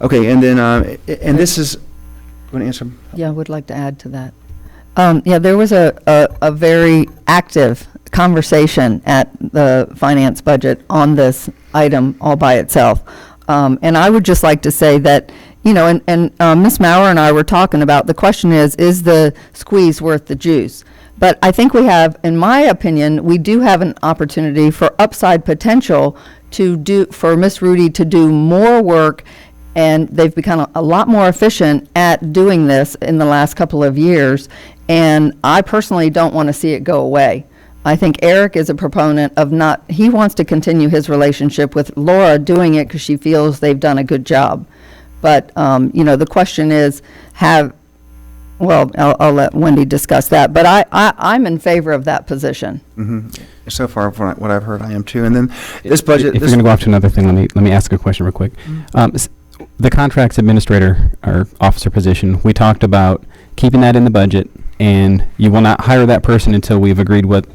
okay, and then and this is. Want to answer? Yeah, I would like to add to that. There was a very active conversation at the finance budget on this item all by itself. And I would just like to say that, and Ms. Maurer and I were talking about, the question is the squeeze worth the juice? But I think we have, in my opinion, we do have an opportunity for upside potential for Ms. Rudy to do more work, and they've become a lot more efficient at doing this in the last couple of years, and I personally don't want to see it go away. I think Eric is a proponent of he wants to continue his relationship with Laura doing it because she feels they've done a good job. But, the question is, I'll let Wendy discuss that, but I'm in favor of that position. Mm-hmm. So far, from what I've heard, I am too. And then this budget. If you're going to go off to another thing, let me ask a question real quick. The contracts administrator or officer position, we talked about keeping that in the budget, and you will not hire that person until we've agreed what.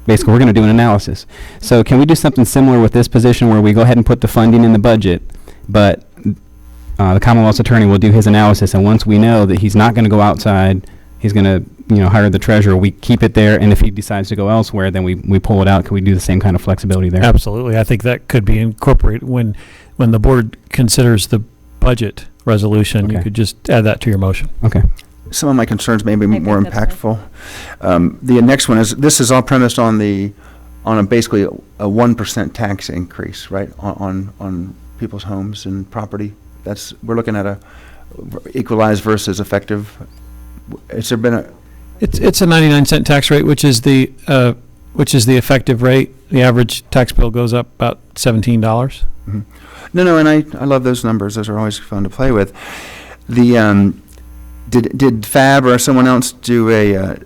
Basically, we're going to do an analysis. So can we do something similar with this position where we go ahead and put the funding in the budget, but the Commonwealth's attorney will do his analysis, and once we know that he's not going to go outside, he's going to hire the treasurer, we keep it there, and if he decides to go elsewhere, then we pull it out. Can we do the same kind of flexibility there? Absolutely. I think that could be incorporated when the board considers the budget resolution. Okay. You could just add that to your motion. Okay. Some of my concerns may be I think more that's impactful. The next one is, this is all premised on basically a 1% tax increase, right, on people's homes and property. We're looking at a equalized versus effective. Has there been a? It's a 99-cent tax rate, which is the effective rate. The average tax bill goes up about $17. Mm-hmm. No, and I love those numbers. Those are always fun to play with. The did FAB or someone else do a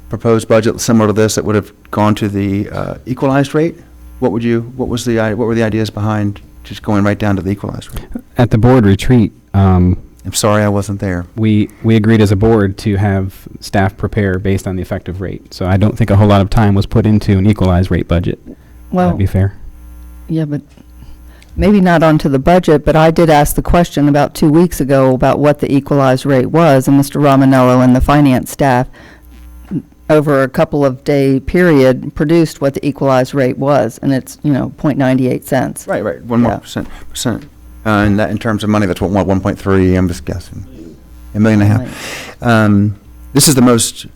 proposed budget similar to this that would have gone to the equalized rate? What were the ideas behind just going right down to the equalized rate? At the board retreat, I'm sorry I wasn't there. we agreed as a board to have staff prepare based on the effective rate. So I don't think a whole lot of time was put into an equalized rate budget. Well, That'd be fair. yeah, but maybe not onto the budget, but I did ask the question about 2 weeks ago about what the equalized rate was, and Mr. Romanello and the finance staff, over a couple of day period, produced what the equalized rate was, and it's, 0.98 cents. Right. One more percent. And that in terms of money, that's what, 1.3, I'm just guessing. $1.5 million. This is the most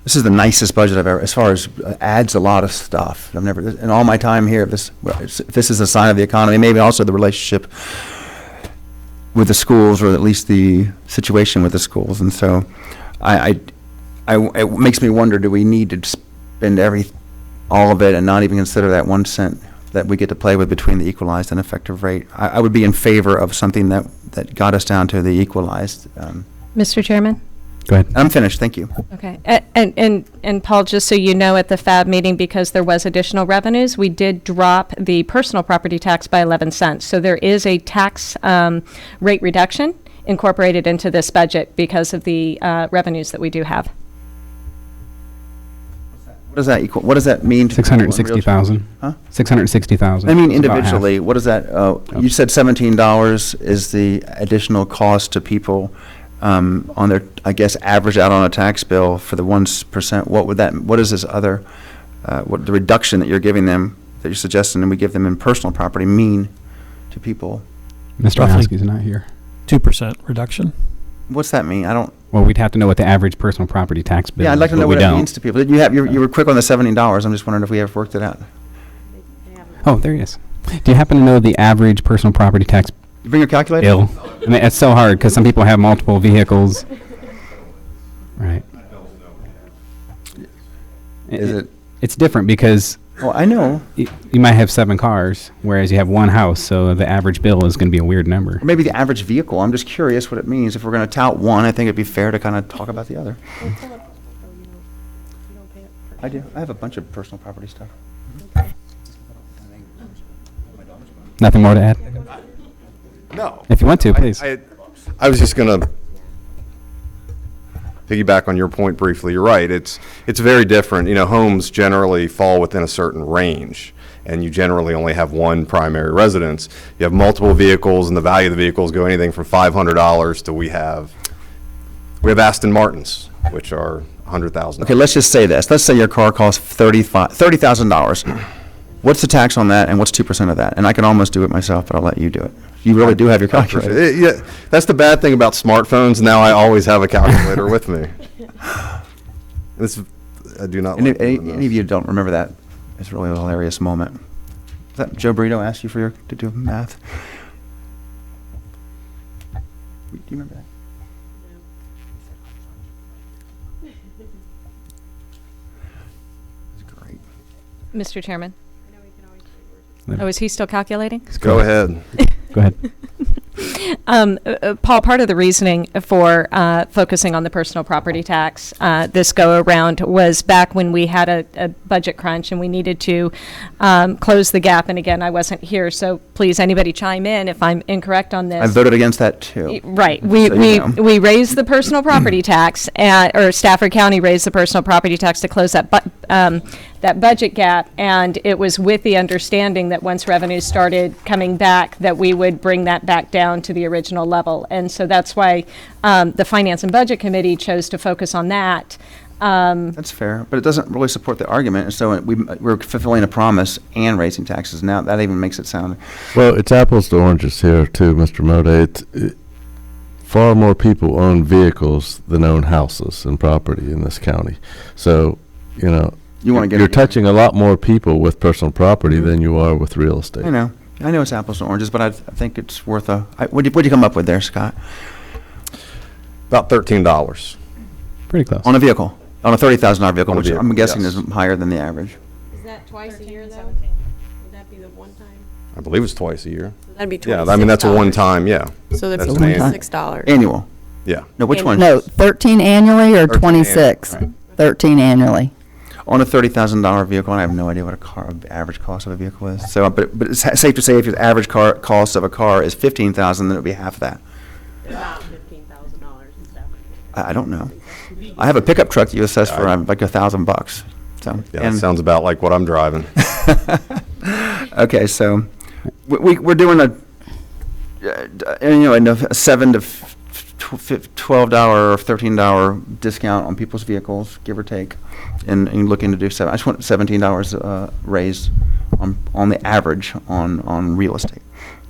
This is the nicest budget I've ever, as far as adds a lot of stuff. I've never, in all my time here, if this is a sign of the economy, maybe also the relationship with the schools, or at least the situation with the schools. And so it makes me wonder, do we need to spend all of it and not even consider that 1 cent that we get to play with between the equalized and effective rate? I would be in favor of something that got us down to the equalized. Mr. Chairman? Go ahead. I'm finished, thank you. Okay, and Paul, just so you know, at the FAB meeting, because there was additional revenues, we did drop the personal property tax by 11 cents. So there is a tax rate reduction incorporated into this budget because of the revenues that we do have. What does that equal, what does that mean? to people in real terms? 660,000. Huh? 660,000. I mean It's about half. individually, what is that, you said $17 is the additional cost to people on their, I guess, average out on a tax bill for the 1%. What is this other, what the reduction that you're giving them, that you're suggesting, and we give them in personal property mean to people? Mr. Roughly Houskey's not here. 2% reduction. What's that mean? I don't, Well, we'd have to know what the average personal property tax bill is. yeah, I'd like to but know we what it don't. means to people. You were quick on the $17. I'm just wondering if we have worked it out. Oh, there he is. Do you happen to know the average personal property tax You bring your calculator? bill? I mean, it's so hard because some people have multiple vehicles. Right. Is it? It's different because Well, I know. you might have 7 cars, whereas you have 1 house, so the average bill is going to be a weird number. Or maybe the average vehicle. I'm just curious what it means. If we're going to tout one, I think it'd be fair to kind of talk about the other. I do. I have a bunch of personal property stuff. Nothing more to add? No. If you want to, please. I was just going to piggyback on your point briefly. You're right. It's very different. You know, homes generally fall within a certain range, and you generally only have one primary residence. You have multiple vehicles, and the value of the vehicles go anything from $500 to we have Aston Martins, which are $100,000. Okay, let's just say this. Let's say your car costs $30,000. What's the tax on that, and what's 2% of that? And I can almost do it myself, but I'll let you do it. You really do have your calculator. Yeah, that's the bad thing about smartphones. Now I always have a calculator with me. I do not. Any of you don't remember that? It's really a hilarious moment. Is that Joe Brito asked you to do math? Do you remember that? It's great. Mr. Chairman? Oh, is he still calculating? Go ahead. Go ahead. Paul, part of the reasoning for focusing on the personal property tax this go around was back when we had a budget crunch and we needed to close the gap. And again, I wasn't here, so please, anybody chime in if I'm incorrect on this. I voted against that too. Right. So you know. We raised the personal property tax, or Stafford County raised the personal property tax to close that that budget gap, and it was with the understanding that once revenues started coming back, that we would bring that back down to the original level. And so that's why the Finance and Budget Committee chose to focus on that. That's fair, but it doesn't really support the argument. And so we're fulfilling a promise and raising taxes. Now that even makes it sound. Well, it's apples to oranges here too, Mr. Mode. Far more people own vehicles than own houses and property in this county. So, you know, you're touching a lot more people with personal property than you are with real estate. I know it's apples to oranges, but I think it's worth what'd you come up with there, Scott? About $13. Pretty close. On a vehicle, on a $30,000 vehicle, which I'm guessing yes. is higher than the average. Is that twice a year, though? Would that be the one time? I believe it's twice a year. That'd be Yeah, I mean, that's a $26. one-time, yeah. So that'd That's be an annual. $26. Annual. Yeah. No, which one? No, 13 annually or 13 26? annually, 13 annually. On a $30,000 vehicle, and I have no idea what average cost of a vehicle is. So, but it's safe to say if your average cost of a car is $15,000, then it would be half that. About $15,000 in Stafford. I don't know. I have a pickup truck that you assess for like $1,000. So Yeah, that sounds about like what I'm driving. Okay, so we're doing a 7 to $12 or $13 discount on people's vehicles, give or take, and looking to do I just want $17 raised on the average on real estate.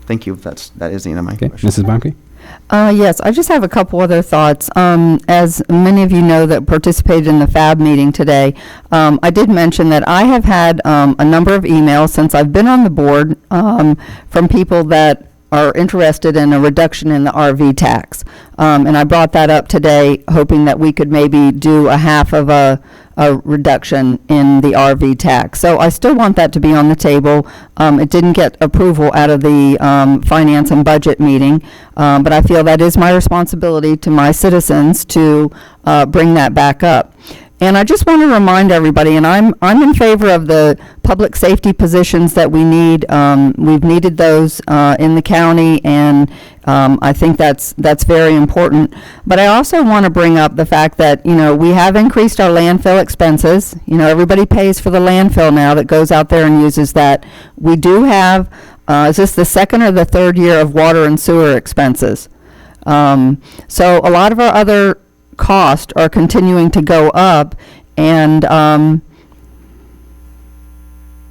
Thank you. That is the end of my Okay, question. Mrs. Bonke? Yes, I just have a couple other thoughts. As many of you know that participated in the FAB meeting today, I did mention that I have had a number of emails since I've been on the board from people that are interested in a reduction in the RV tax. And I brought that up today, hoping that we could maybe do a half of a reduction in the RV tax. So I still want that to be on the table. It didn't get approval out of the finance and budget meeting, but I feel that is my responsibility to my citizens to bring that back up. And I just want to remind everybody, and I'm in favor of the public safety positions that we need. We've needed those in the county, and I think that's very important. But I also want to bring up the fact that, we have increased our landfill expenses. Everybody pays for the landfill now that goes out there and uses that. We do have, is this the second or the third year of water and sewer expenses? So a lot of our other costs are continuing to go up, and I'm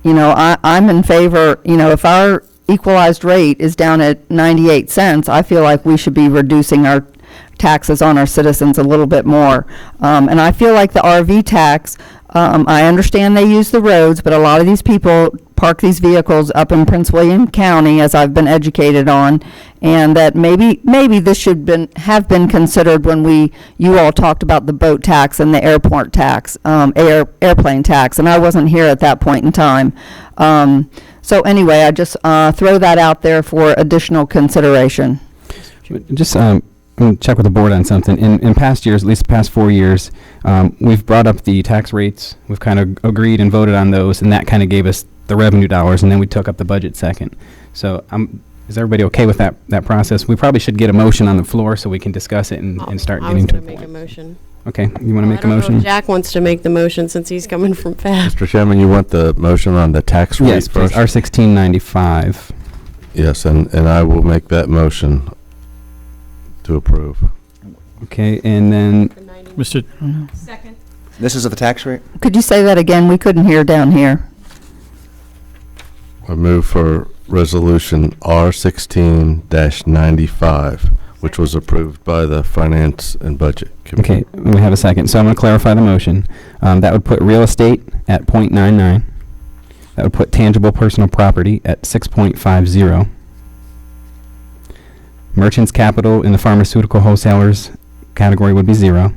in favor, if our equalized rate is down at 98 cents, I feel like we should be reducing our taxes on our citizens a little bit more. And I feel like the RV tax, I understand they use the roads, but a lot of these people park these vehicles up in Prince William County, as I've been educated on, and that maybe this should have been considered when you all talked about the boat tax and the airport tax, airplane tax, and I wasn't here at that point in time. So anyway, I just throw that out there for additional consideration. Just I'm gonna check with the board on something. In past years, at least the past 4 years, we've brought up the tax rates. We've kind of agreed and voted on those, and that kind of gave us the revenue dollars, and then we took up the budget second. So is everybody okay with that process? We probably should get a motion on the floor so we can discuss it and start getting to I was the going to make point. a motion. Okay, you want to make a I don't know motion? if Jack wants to make the motion since he's coming from FAB. Mr. Chairman, you want the motion on the tax rate Yes, please. first? R1695. Yes, and I will make that motion to approve. Okay, and then Mr. Second. This is of the tax rate? Could you say that again? We couldn't hear down here. I move for resolution R16-95, which was approved by the Finance and Budget Committee. Okay, we have a second. So I'm going to clarify the motion. That would put real estate at 0.99. That would put tangible personal property at 6.50. Merchants capital in the pharmaceutical wholesalers category would be 0.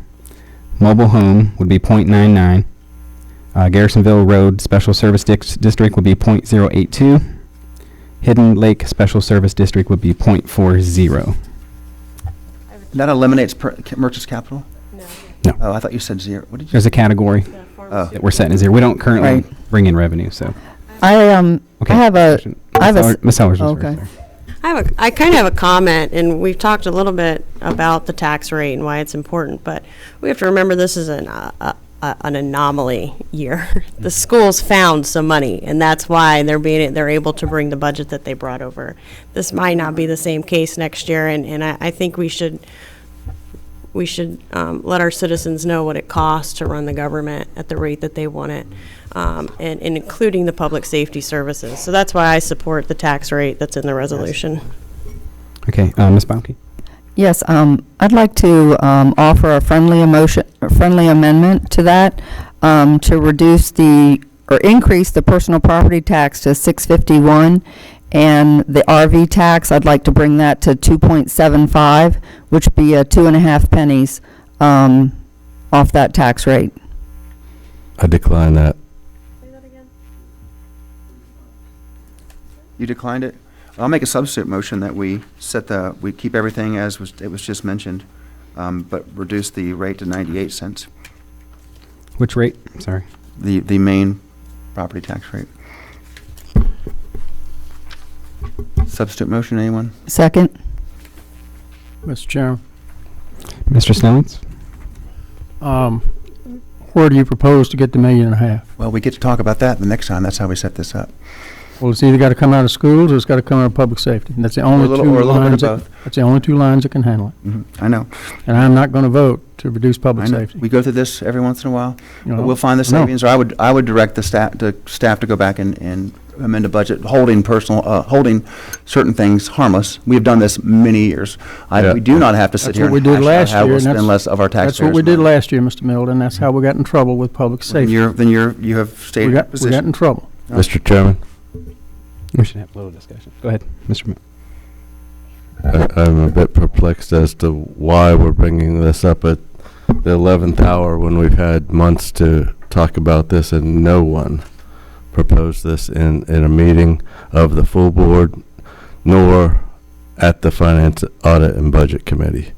Mobile home would be 0.99. Garrisonville Road Special Service District would be 0.082. Hidden Lake Special Service District would be 0.40. That eliminates merchants capital? No. Oh, I thought you said 0. What did you There's a category that we're setting as 0. We don't currently bring in revenue, so. I have a Ms. Sellers was okay. first, sorry. I kind of have a comment, and we've talked a little bit about the tax rate and why it's important, but we have to remember this is an anomaly year. The schools found some money, and that's why they're able to bring the budget that they brought over. This might not be the same case next year, and I think we should let our citizens know what it costs to run the government at the rate that they want it, and including the public safety services. So that's why I support the tax rate that's in the resolution. Okay, Ms. Bauke? Yes, I'd like to offer a friendly amendment to that, to reduce or increase the personal property tax to $6.51, and the RV tax, I'd like to bring that to 2.75, which would be 2.5 pennies off that tax rate. I decline that. Say that again. You declined it? I'll make a substitute motion that we keep everything as it was just mentioned, but reduce the rate to 98 cents. Which rate? Sorry. The main property tax rate. Substitute motion, anyone? Second. Mr. Chairman, Mr. Snellings? where do you propose to get the $1.5 million? Well, we get to talk about that the next time. That's how we set this up. Well, it's either got to come out of schools or it's got to come out of public safety. And that's the only little- two or a little bit lines. of both. That's the only two lines that can handle it. I know. And I'm not going to vote to reduce I public know. safety. We go through this every once in a while. You know, But we'll find the no. savings, or I would direct the staff to go back and amend a budget, holding certain things harmless. We have done this many years. Yeah. We do not have to sit That's here what we and did hash out last how year. we'll and spend that's- less of our taxpayers' That's what we did money. last year, Mr. Milden. That's how we got in trouble with public Then safety. you have We stated your got position. in trouble. Mr. Chairman, We should have a little discussion. Go ahead, Mr. I'm a bit perplexed as to why we're bringing this up at the 11th hour when we've had months to talk about this and no one proposed this in a meeting of the full board, nor at the Finance, Audit, and Budget Committee.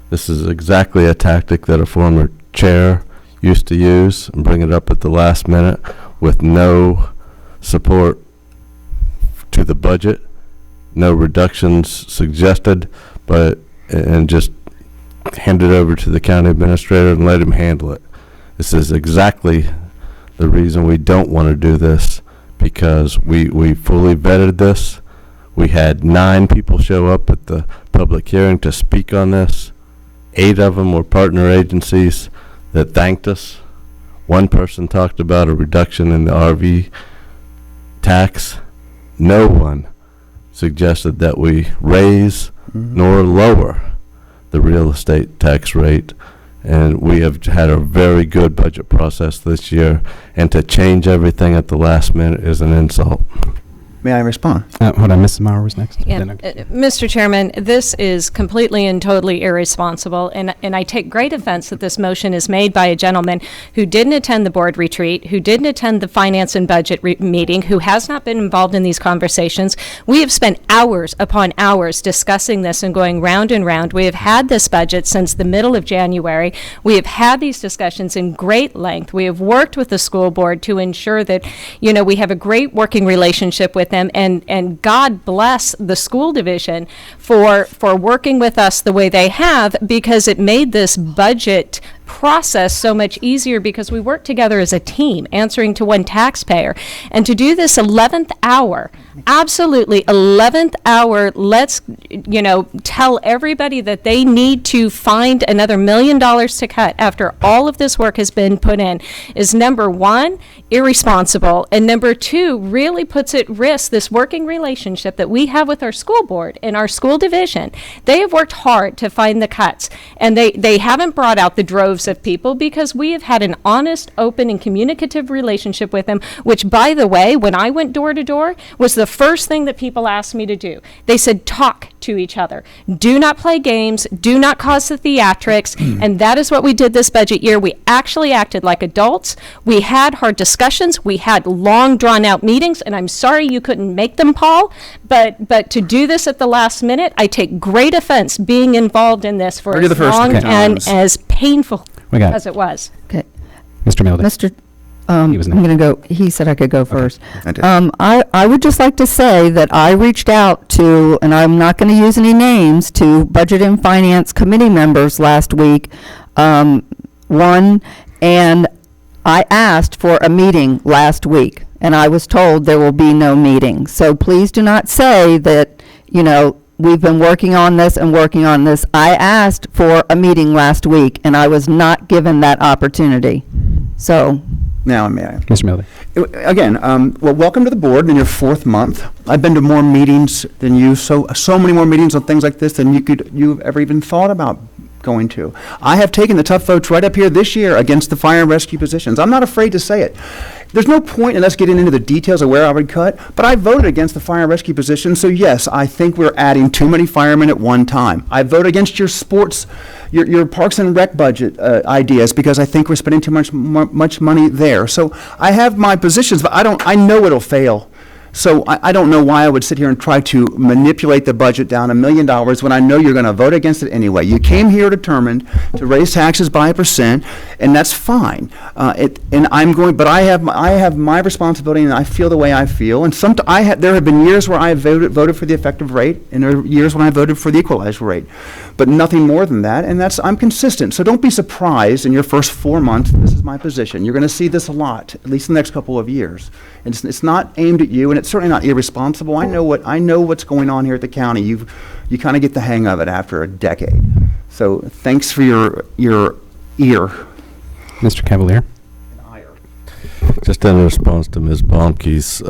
This is exactly a tactic that a former chair used to use and bring it up at the last minute with no support to the budget, no reductions suggested, and just hand it over to the county administrator and let him handle it. This is exactly the reason we don't want to do this, because we fully vetted this. We had 9 people show up at the public hearing to speak on this. 8 of them were partner agencies that thanked us. 1 person talked about a reduction in the RV tax. No one suggested that we raise nor lower the real estate tax rate, and we have had a very good budget process this year, and to change everything at the last minute is an insult. May I respond? Hold on, Mrs. Maurer was next. Yeah, Then Mr. Chairman, this is completely and totally irresponsible, and I take great offense that this motion is made by a gentleman who didn't attend the board retreat, who didn't attend the finance and budget meeting, who has not been involved in these conversations. We have spent hours upon hours discussing this and going round and round. We have had this budget since the middle of January. We have had these discussions in great length. We have worked with the school board to ensure that, we have a great working relationship with them, and God bless the school division for working with us the way they have, because it made this budget process so much easier, because we work together as a team answering to one taxpayer. And to do this 11th hour, absolutely 11th hour, let's tell everybody that they need to find another $1 million to cut after all of this work has been put in, is number 1, irresponsible, and number 2, really puts at risk this working relationship that we have with our school board and our school division. They have worked hard to find the cuts, and they haven't brought out the droves of people, because we have had an honest, open, and communicative relationship with them, which, by the way, when I went door to door, was the first thing that people asked me to do. They said, talk to each other. Do not play games. Do not cause the theatrics. And that is what we did this budget year. We actually acted like adults. We had hard discussions. We had long, drawn-out meetings, and I'm sorry you couldn't make them, Paul, but to do this at the last minute, I take great offense being involved in this for as long and as painful as it was. Okay. Mr. Milden. Mr. He was I'm going to go, he said I could go first. I did. I would just like to say that I reached out to, and I'm not going to use any names, to Budget and Finance Committee members last week. And I asked for a meeting last week, and I was told there will be no meeting. So please do not say that, we've been working on this and working on this. I asked for a meeting last week, and I was not given that opportunity. So. Now, may I? Mr. Milden. Again, well, welcome to the board in your 4th month. I've been to more meetings than you, so many more meetings on things like this than you've ever even thought about going to. I have taken the tough votes right up here this year against the fire and rescue positions. I'm not afraid to say it. There's no point in us getting into the details of where I would cut, but I voted against the fire and rescue position, so yes, I think we're adding too many firemen at one time. I voted against your sports, your parks and rec budget ideas, because I think we're spending too much money there. So I have my positions, but I know it'll fail. So I don't know why I would sit here and try to manipulate the budget down $1 million when I know you're going to vote against it anyway. You came here determined to raise taxes by 1%, and that's fine. But I have my responsibility, and I feel the way I feel. And there have been years where I have voted for the effective rate, and there are years when I voted for the equalized rate, but nothing more than that. And I'm consistent. So don't be surprised in your first 4 months. This is my position. You're going to see this a lot, at least in the next couple of years. And it's not aimed at you, and it's certainly not irresponsible. I know what's going on here at the county. You kind of get the hang of it after a decade. So thanks for your ear. Mr. Cavalier? Just in response to Ms. Baumke's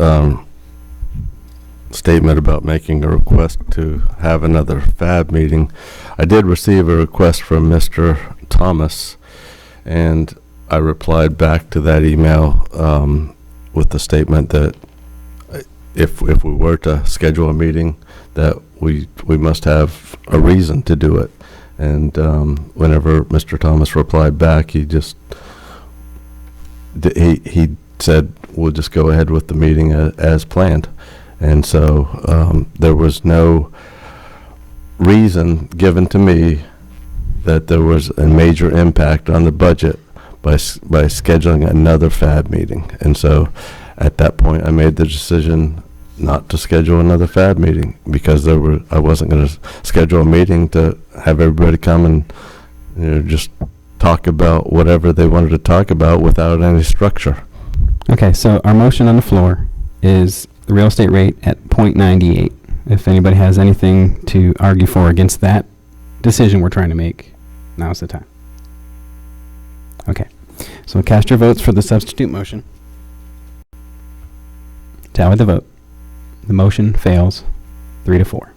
statement about making a request to have another FAB meeting, I did receive a request from Mr. Thomas, and I replied back to that email with the statement that if we were to schedule a meeting, that we must have a reason to do it. And whenever Mr. Thomas replied back, he said, we'll just go ahead with the meeting as planned. And so there was no reason given to me that there was a major impact on the budget by scheduling another FAB meeting. And so at that point, I made the decision not to schedule another FAB meeting because I wasn't going to schedule a meeting to have everybody come and just talk about whatever they wanted to talk about without any structure. Okay, so our motion on the floor is the real estate rate at 0.98. If anybody has anything to argue for or against that decision we're trying to make, now's the time. Okay, so cast your votes for the substitute motion. Tally the vote. The motion fails 3-4.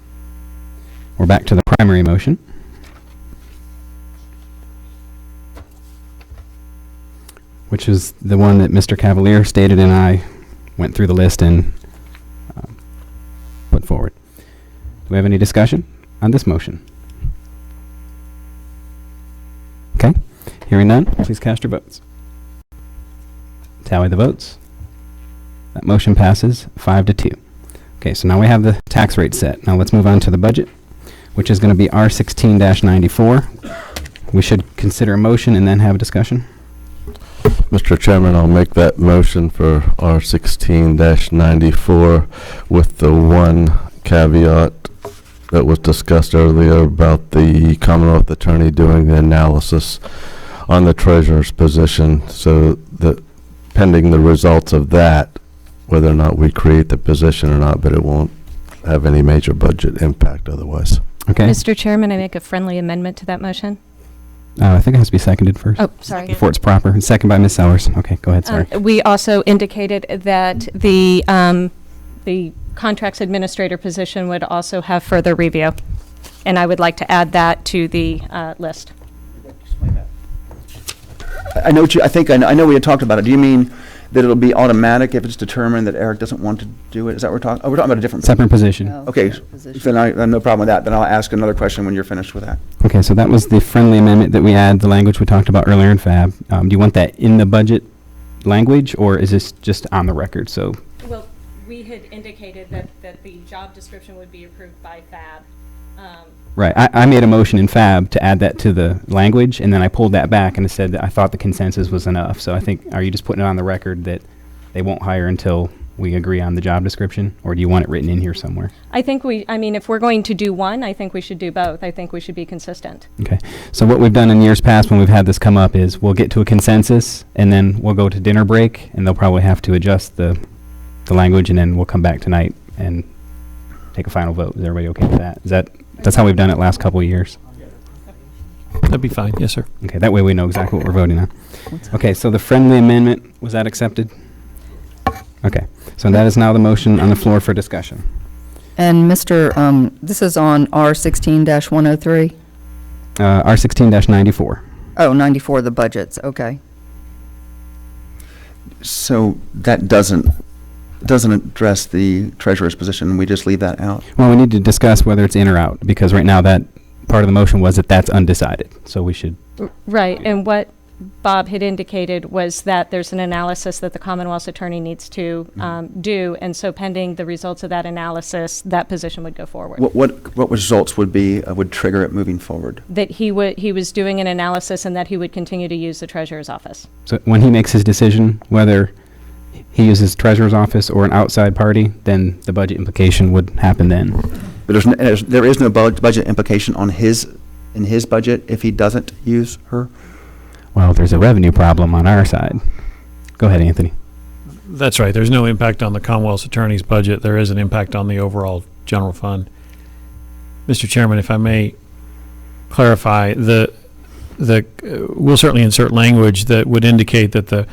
We're back to the primary motion. Which is the one that Mr. Cavalier stated and I went through the list and put forward. Do we have any discussion on this motion? Okay, hearing none, please cast your votes. Tally the votes. That motion passes 5-2. Okay, so now we have the tax rate set. Now let's move on to the budget, which is going to be R16-94. We should consider a motion and then have a discussion. Mr. Chairman, I'll make that motion for R16-94 with the one caveat that was discussed earlier about the Commonwealth Attorney doing the analysis on the treasurer's position, so that pending the results of that, whether or not we create the position or not, but it won't have any major budget impact otherwise. Okay. Mr. Chairman, I make a friendly amendment to that motion. I think it has to be seconded first. Oh, sorry. Before it's proper. And second by Ms. Sellers. Okay, go ahead, sorry. We also indicated that the contracts administrator position would also have further review. And I would like to add that to the list. I know we had talked about it. Do you mean that it'll be automatic if it's determined that Eric doesn't want to do it? Is that what we're talking? Oh, we're talking about a different separate position. No, Okay, separate position. then I have no problem with that. Then I'll ask another question when you're finished with that. Okay, so that was the friendly amendment that we add, the language we talked about earlier in FAB. Do you want that in the budget language, or is this just on the record? So, Well, we had indicated that the job description would be approved by FAB. right, I made a motion in FAB to add that to the language, and then I pulled that back and said that I thought the consensus was enough. So I think, are you just putting it on the record that they won't hire until we agree on the job description, or do you want it written in here somewhere? I mean, if we're going to do one, I think we should do both. I think we should be consistent. Okay, so what we've done in years past when we've had this come up is we'll get to a consensus, and then we'll go to dinner break, and they'll probably have to adjust the language, and then we'll come back tonight and take a final vote. Is everybody okay with that? That's how we've done it last couple of years. That'd be fine, yes, sir. Okay, that way we know exactly what we're voting on. Okay, so the friendly amendment, was that accepted? Okay, so that is now the motion on the floor for discussion. And Mr., this is on R16-103? R16-94. Oh, 94, the budgets, okay. So that doesn't address the treasurer's position. We just leave that out. Well, we need to discuss whether it's in or out, because right now that part of the motion was that that's undecided, so we should. Right, and what Bob had indicated was that there's an analysis that the Commonwealth's attorney needs to do, and so pending the results of that analysis, that position would go forward. What results would trigger it moving forward? That he was doing an analysis and that he would continue to use the treasurer's office. So when he makes his decision, whether he uses treasurer's office or an outside party, then the budget implication would happen then. But there is no budget implication in his budget if he doesn't use her? Well, there's a revenue problem on our side. Go ahead, Anthony. That's right. There's no impact on the Commonwealth's attorney's budget. There is an impact on the overall general fund. Mr. Chairman, if I may clarify, we'll certainly insert language that would indicate that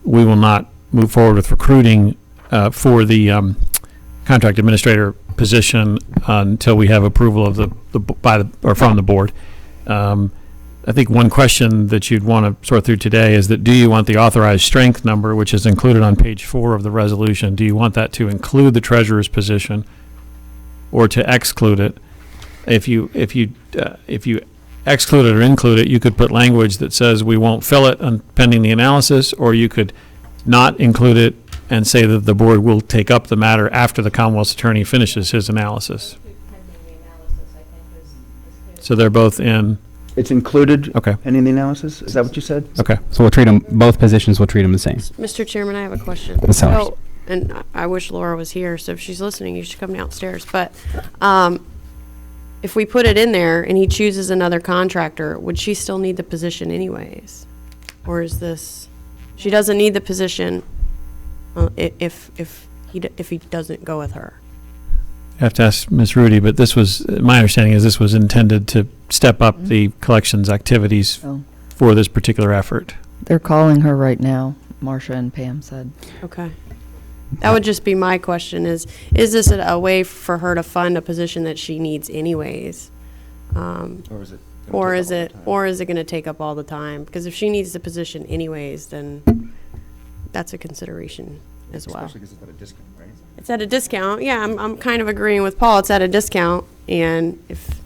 we will not move forward with recruiting for the contract administrator position until we have approval of from the board. I think one question that you'd want to sort through today is that do you want the authorized strength number, which is included on page 4 of the resolution, do you want that to include the treasurer's position or to exclude it? If you exclude it or include it, you could put language that says we won't fill it pending the analysis, or you could not include it and say that the board will take up the matter after the Commonwealth's attorney finishes his analysis. So they're both in. It's included. Okay. Pending the analysis. Is that what you said? Okay. So we'll treat them, both positions, we'll treat them the same. Mr. Chairman, I have a question. Ms. Sellers. So, and I wish Laura was here, so if she's listening, you should come downstairs. But if we put it in there and he chooses another contractor, would she still need the position anyways? Or is this, she doesn't need the position if he doesn't go with her? I have to ask Ms. Rudy, but this was, my understanding is this was intended to step up the collections activities for this particular effort. They're calling her right now, Marcia and Pam said. Okay. That would just be my question is this a way for her to fund a position that she needs anyways? Or is it going to take up all the time? Because if she needs the position anyways, then that's a consideration as well. Especially because it's at a discount, right? It's at a discount. Yeah, I'm kind of agreeing with Paul. It's at a discount, and if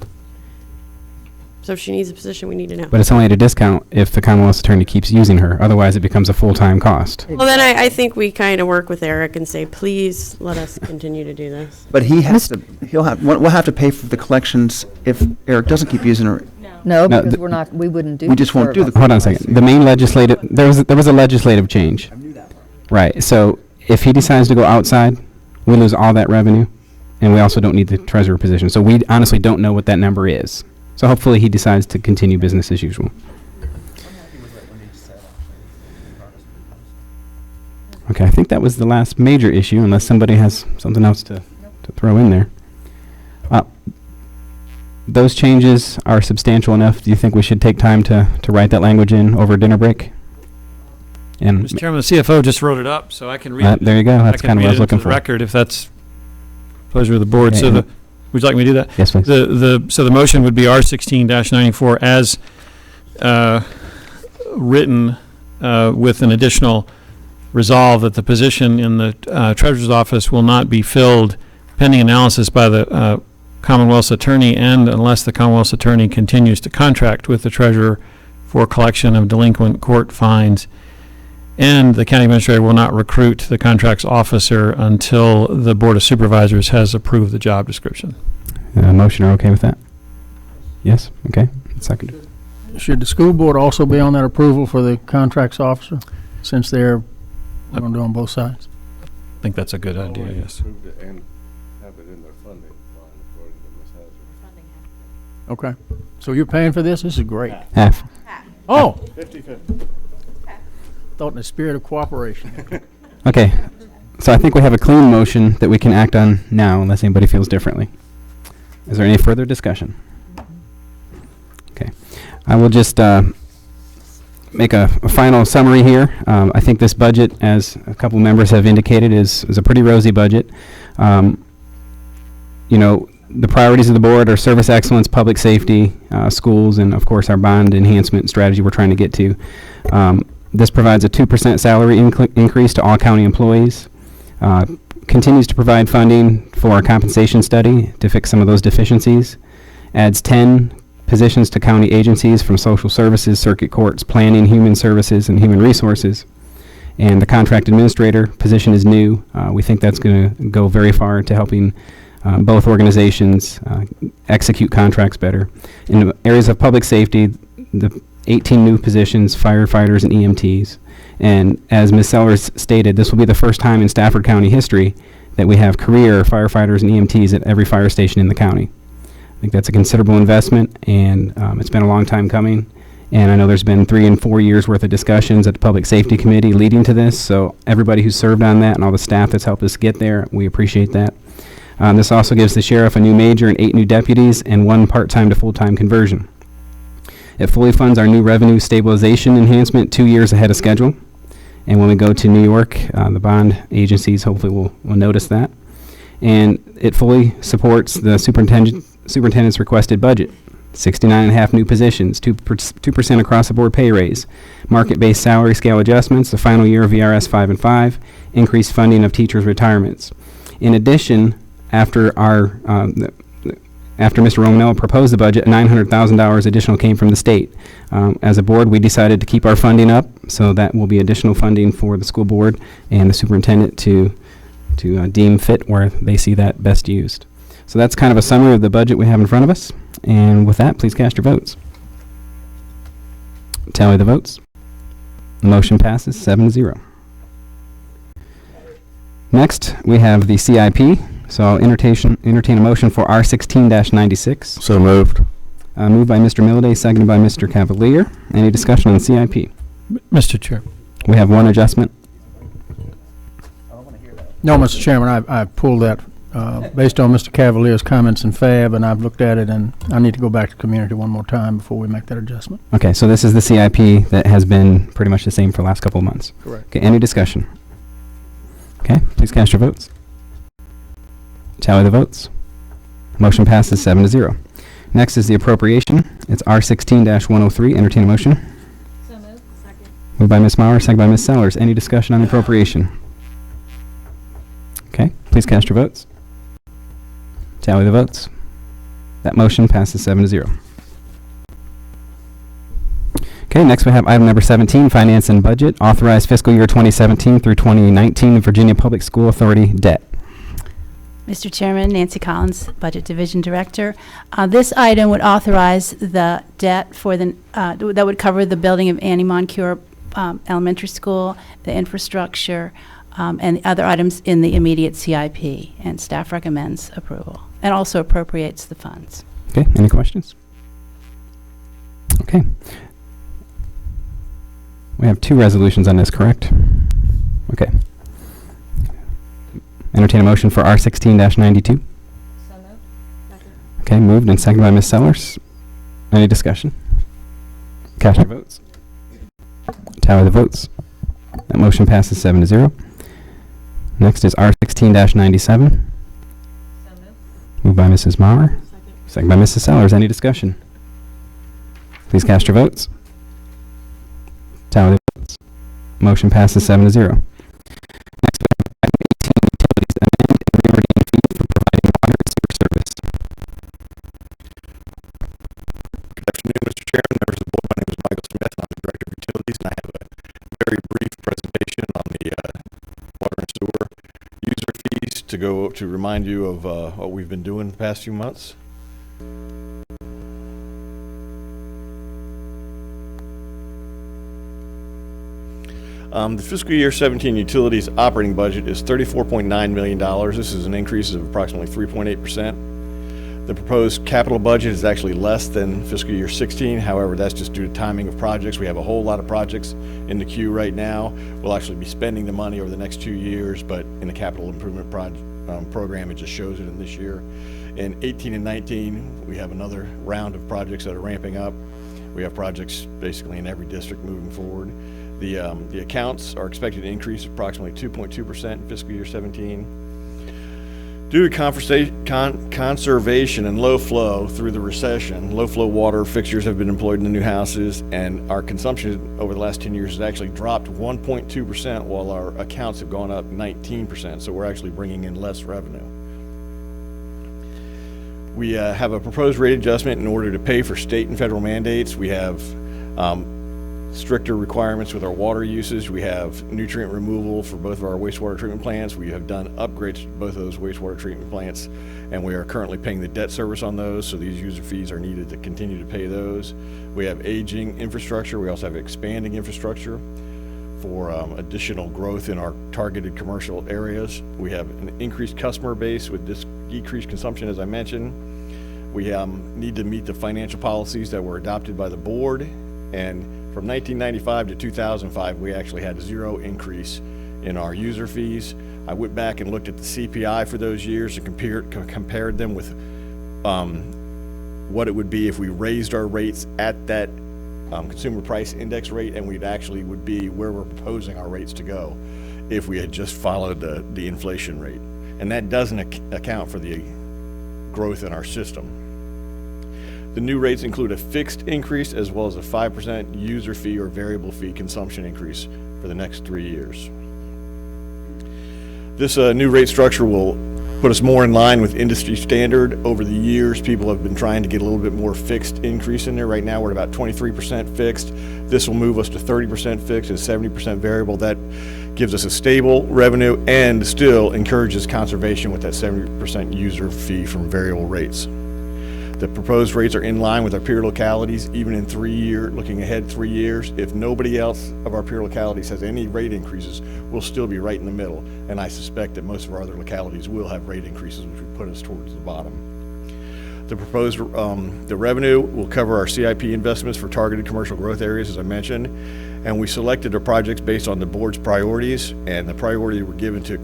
she needs a position, we need to know. But it's only at a discount if the Commonwealth's attorney keeps using her. Otherwise, it becomes a full-time cost. Well, then I think we kind of work with Eric and say, please let us continue to do this. But we'll have to pay for the collections if Eric doesn't keep using her. No, No, because we wouldn't do. We just won't do the. Hold on a second. The main legislative, there was a legislative change. I knew that part. Right. So if he decides to go outside, we lose all that revenue, and we also don't need the treasurer position. So we honestly don't know what that number is. So hopefully he decides to continue business as usual. Okay, I think that was the last major issue, unless somebody has something else to throw in there. Those changes are substantial enough. Do you think we should take time to write that language in over dinner break? And Mr. Chairman, the CFO just wrote it up, so I can read it. there you go. That's kind of what I was looking for. Record, if that's pleasure of the board. Okay, So would you like me to do that? Yes, please. So the motion would be R16-94 as written with an additional resolve that the position in the treasurer's office will not be filled pending analysis by the Commonwealth's attorney, and unless the Commonwealth's attorney continues to contract with the treasurer for collection of delinquent court fines, and the county administrator will not recruit the contracts officer until the Board of Supervisors has approved the job description. Motion, are okay with that? Yes? Okay. Second. Should the school board also be on that approval for the contracts officer, since they're going to do on both sides? I think that's a good idea, yes. Approved it and have it in their funding line according to Ms. Hazard. Okay. So you're paying for this? This is great. Half. Oh, 50/50. thought in the spirit of cooperation. Okay. So I think we have a clean motion that we can act on now, unless anybody feels differently. Is there any further discussion? Okay. I will just make a final summary here. I think this budget, as a couple members have indicated, is a pretty rosy budget. The priorities of the board are service excellence, public safety, schools, and of course our bond enhancement strategy we're trying to get to. This provides a 2% salary increase to all county employees. Continues to provide funding for a compensation study to fix some of those deficiencies. Adds 10 positions to county agencies from social services, circuit courts, planning, human services, and human resources. And the contract administrator position is new. We think that's going to go very far to helping both organizations execute contracts better. In the areas of public safety, the 18 new positions, firefighters and EMTs. And as Ms. Sellers stated, this will be the first time in Stafford County history that we have career firefighters and EMTs at every fire station in the county. I think that's a considerable investment, and it's been a long time coming, And I know there's been 3 and 4 years worth of discussions at the Public Safety Committee leading to this. So everybody who served on that and all the staff that's helped us get there, we appreciate that. This also gives the sheriff a new major and 8 new deputies and 1 part-time to full-time conversion. It fully funds our new revenue stabilization enhancement 2 years ahead of schedule. And when we go to New York, the bond agencies hopefully will notice that. And it fully supports the superintendent's requested budget. 69.5 new positions, 2% across the board pay raise, market-based salary scale adjustments, the final year of VRS 5 and 5, increased funding of teachers' retirements. In addition, after Mr. Romanello proposed the budget, $900,000 additional came from the state. As a board, we decided to keep our funding up, so that will be additional funding for the school board and the superintendent to deem fit where they see that best used. So that's kind of a summary of the budget we have in front of us. And with that, please cast your votes. Tally the votes. The motion passes 7-0. Next, we have the CIP. So I'll entertain a motion for R16-96. So moved. Moved by Mr. Milliday, seconded by Mr. Cavalier. Any discussion on CIP? Mr. Chair. We have 1 adjustment. No, Mr. Chairman, I pulled that based on Mr. Cavalier's comments in FAB, and I've looked at it, and I need to go back to community one more time before we make that adjustment. Okay, so this is the CIP that has been pretty much the same for the last couple of months. Correct. Okay, any discussion? Okay, please cast your votes. Tally the votes. Motion passes 7-0. Next is the appropriation. It's R16-103. Entertain a motion. So moved. Second. Moved by Ms. Maurer, second by Ms. Sellers. Any discussion on the appropriation? Okay, please cast your votes. Tally the votes. That motion passes 7-0. Okay, next we have item number 17, Finance and Budget. Authorized fiscal year 2017 through 2019 Virginia Public School Authority debt. Mr. Chairman, Nancy Collins, Budget Division Director. This item would authorize the debt for the, that would cover the building of Annie Moncure Elementary School, the infrastructure, and the other items in the immediate CIP, and staff recommends approval and also appropriates the funds. Okay, any questions? Okay. We have 2 resolutions on this, correct? Okay. Entertain a motion for R16-92. So moved. Second. Okay, moved and seconded by Ms. Sellers. Any discussion? Cast your votes. Tally the votes. That motion passes 7-0. Next is R16-97. So moved. Moved by Mrs. Maurer. Second by Mrs. Sellers. Any discussion? Please cast your votes. Tally the votes. Motion passes 7-0. Next, we have item 18, utilities, amend and reordain fees for providing water and sewer service. Good afternoon, Mr. Chairman, members of the board. My name is Michael Smith, and I'm the Director of Utilities, and I have a very brief presentation on the water and sewer user fees to remind you of what we've been doing the past few months. The fiscal year 17 utilities operating budget is $34.9 million. This is an increase of approximately 3.8%. The proposed capital budget is actually less than fiscal year 16. However, that's just due to timing of projects. We have a whole lot of projects in the queue right now. We'll actually be spending the money over the next 2 years, but in the capital improvement program, it just shows it in this year. In 18 and 19, we have another round of projects that are ramping up. We have projects basically in every district moving forward. The accounts are expected to increase approximately 2.2% in fiscal year 17. Due to conservation and low flow through the recession, low flow water fixtures have been employed in the new houses, and our consumption over the last 10 years has actually dropped 1.2%, while our accounts have gone up 19%. So we're actually bringing in less revenue. We have a proposed rate adjustment in order to pay for state and federal mandates. We have stricter requirements with our water usage. We have nutrient removal for both of our wastewater treatment plants. We have done upgrades to both of those wastewater treatment plants, and we are currently paying the debt service on those, so these user fees are needed to continue to pay those. We have aging infrastructure. We also have expanding infrastructure for additional growth in our targeted commercial areas. We have an increased customer base with this decreased consumption, as I mentioned. We need to meet the financial policies that were adopted by the board, And from 1995 to 2005, we actually had 0 increase in our user fees. I went back and looked at the CPI for those years and compared them with what it would be if we raised our rates at that consumer price index rate, and we'd actually would be where we're proposing our rates to go if we had just followed the inflation rate. And that doesn't account for the growth in our system. The new rates include a fixed increase as well as a 5% user fee or variable fee consumption increase for the next 3 years. This new rate structure will put us more in line with industry standard. Over the years, people have been trying to get a little bit more fixed increase in there. Right now, we're at about 23% fixed. This will move us to 30% fixed and 70% variable. That gives us a stable revenue and still encourages conservation with that 70% user fee from variable rates. The proposed rates are in line with our peer localities, even in looking ahead 3 years. If nobody else of our peer localities has any rate increases, we'll still be right in the middle. And I suspect that most of our other localities will have rate increases, which would put us towards the bottom. The proposed, the revenue will cover our CIP investments for targeted commercial growth areas, as I mentioned. And we selected our projects based on the board's priorities, and the priority were given to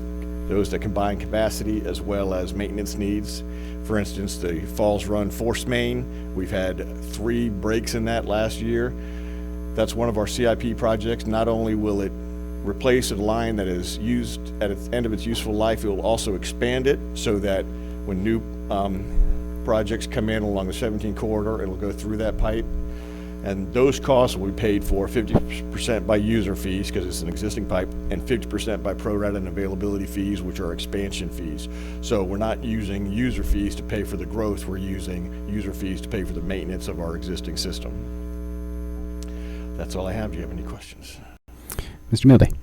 those that combine capacity as well as maintenance needs. For instance, the Falls Run force main, we've had 3 breaks in that last year. That's one of our CIP projects. Not only will it replace a line that is used at its end of its useful life, it will also expand it so that when new projects come in along the 17 corridor, it'll go through that pipe. And those costs will be paid for 50% by user fees, because it's an existing pipe, and 50% by pro rata and availability fees, which are expansion fees. So we're not using user fees to pay for the growth, we're using user fees to pay for the maintenance of our existing system. That's all I have. Do you have any questions? Mr. Milday.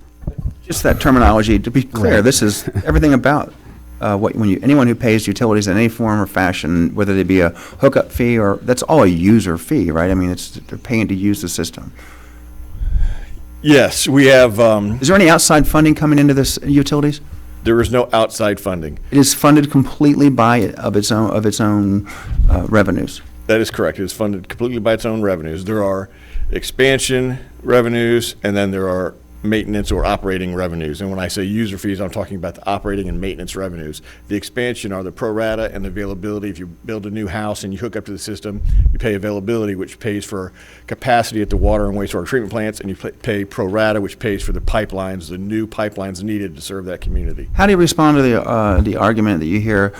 Just that terminology, to be clear, this is everything about anyone who pays utilities in any form or fashion, whether they be a hookup fee or, that's all a user fee, right? I mean, they're paying to use the system. Yes, we have. Is there any outside funding coming into this utilities? There is no outside funding. It is funded completely by its own revenues. That is correct. It is funded completely by its own revenues. There are expansion revenues, and then there are maintenance or operating revenues. And when I say user fees, I'm talking about the operating and maintenance revenues. The expansion are the pro rata and the availability. If you build a new house and you hook up to the system, you pay availability, which pays for capacity at the water and wastewater treatment plants, and you pay pro rata, which pays for the pipelines, the new pipelines needed to serve that community. How do you respond to the argument that you hear,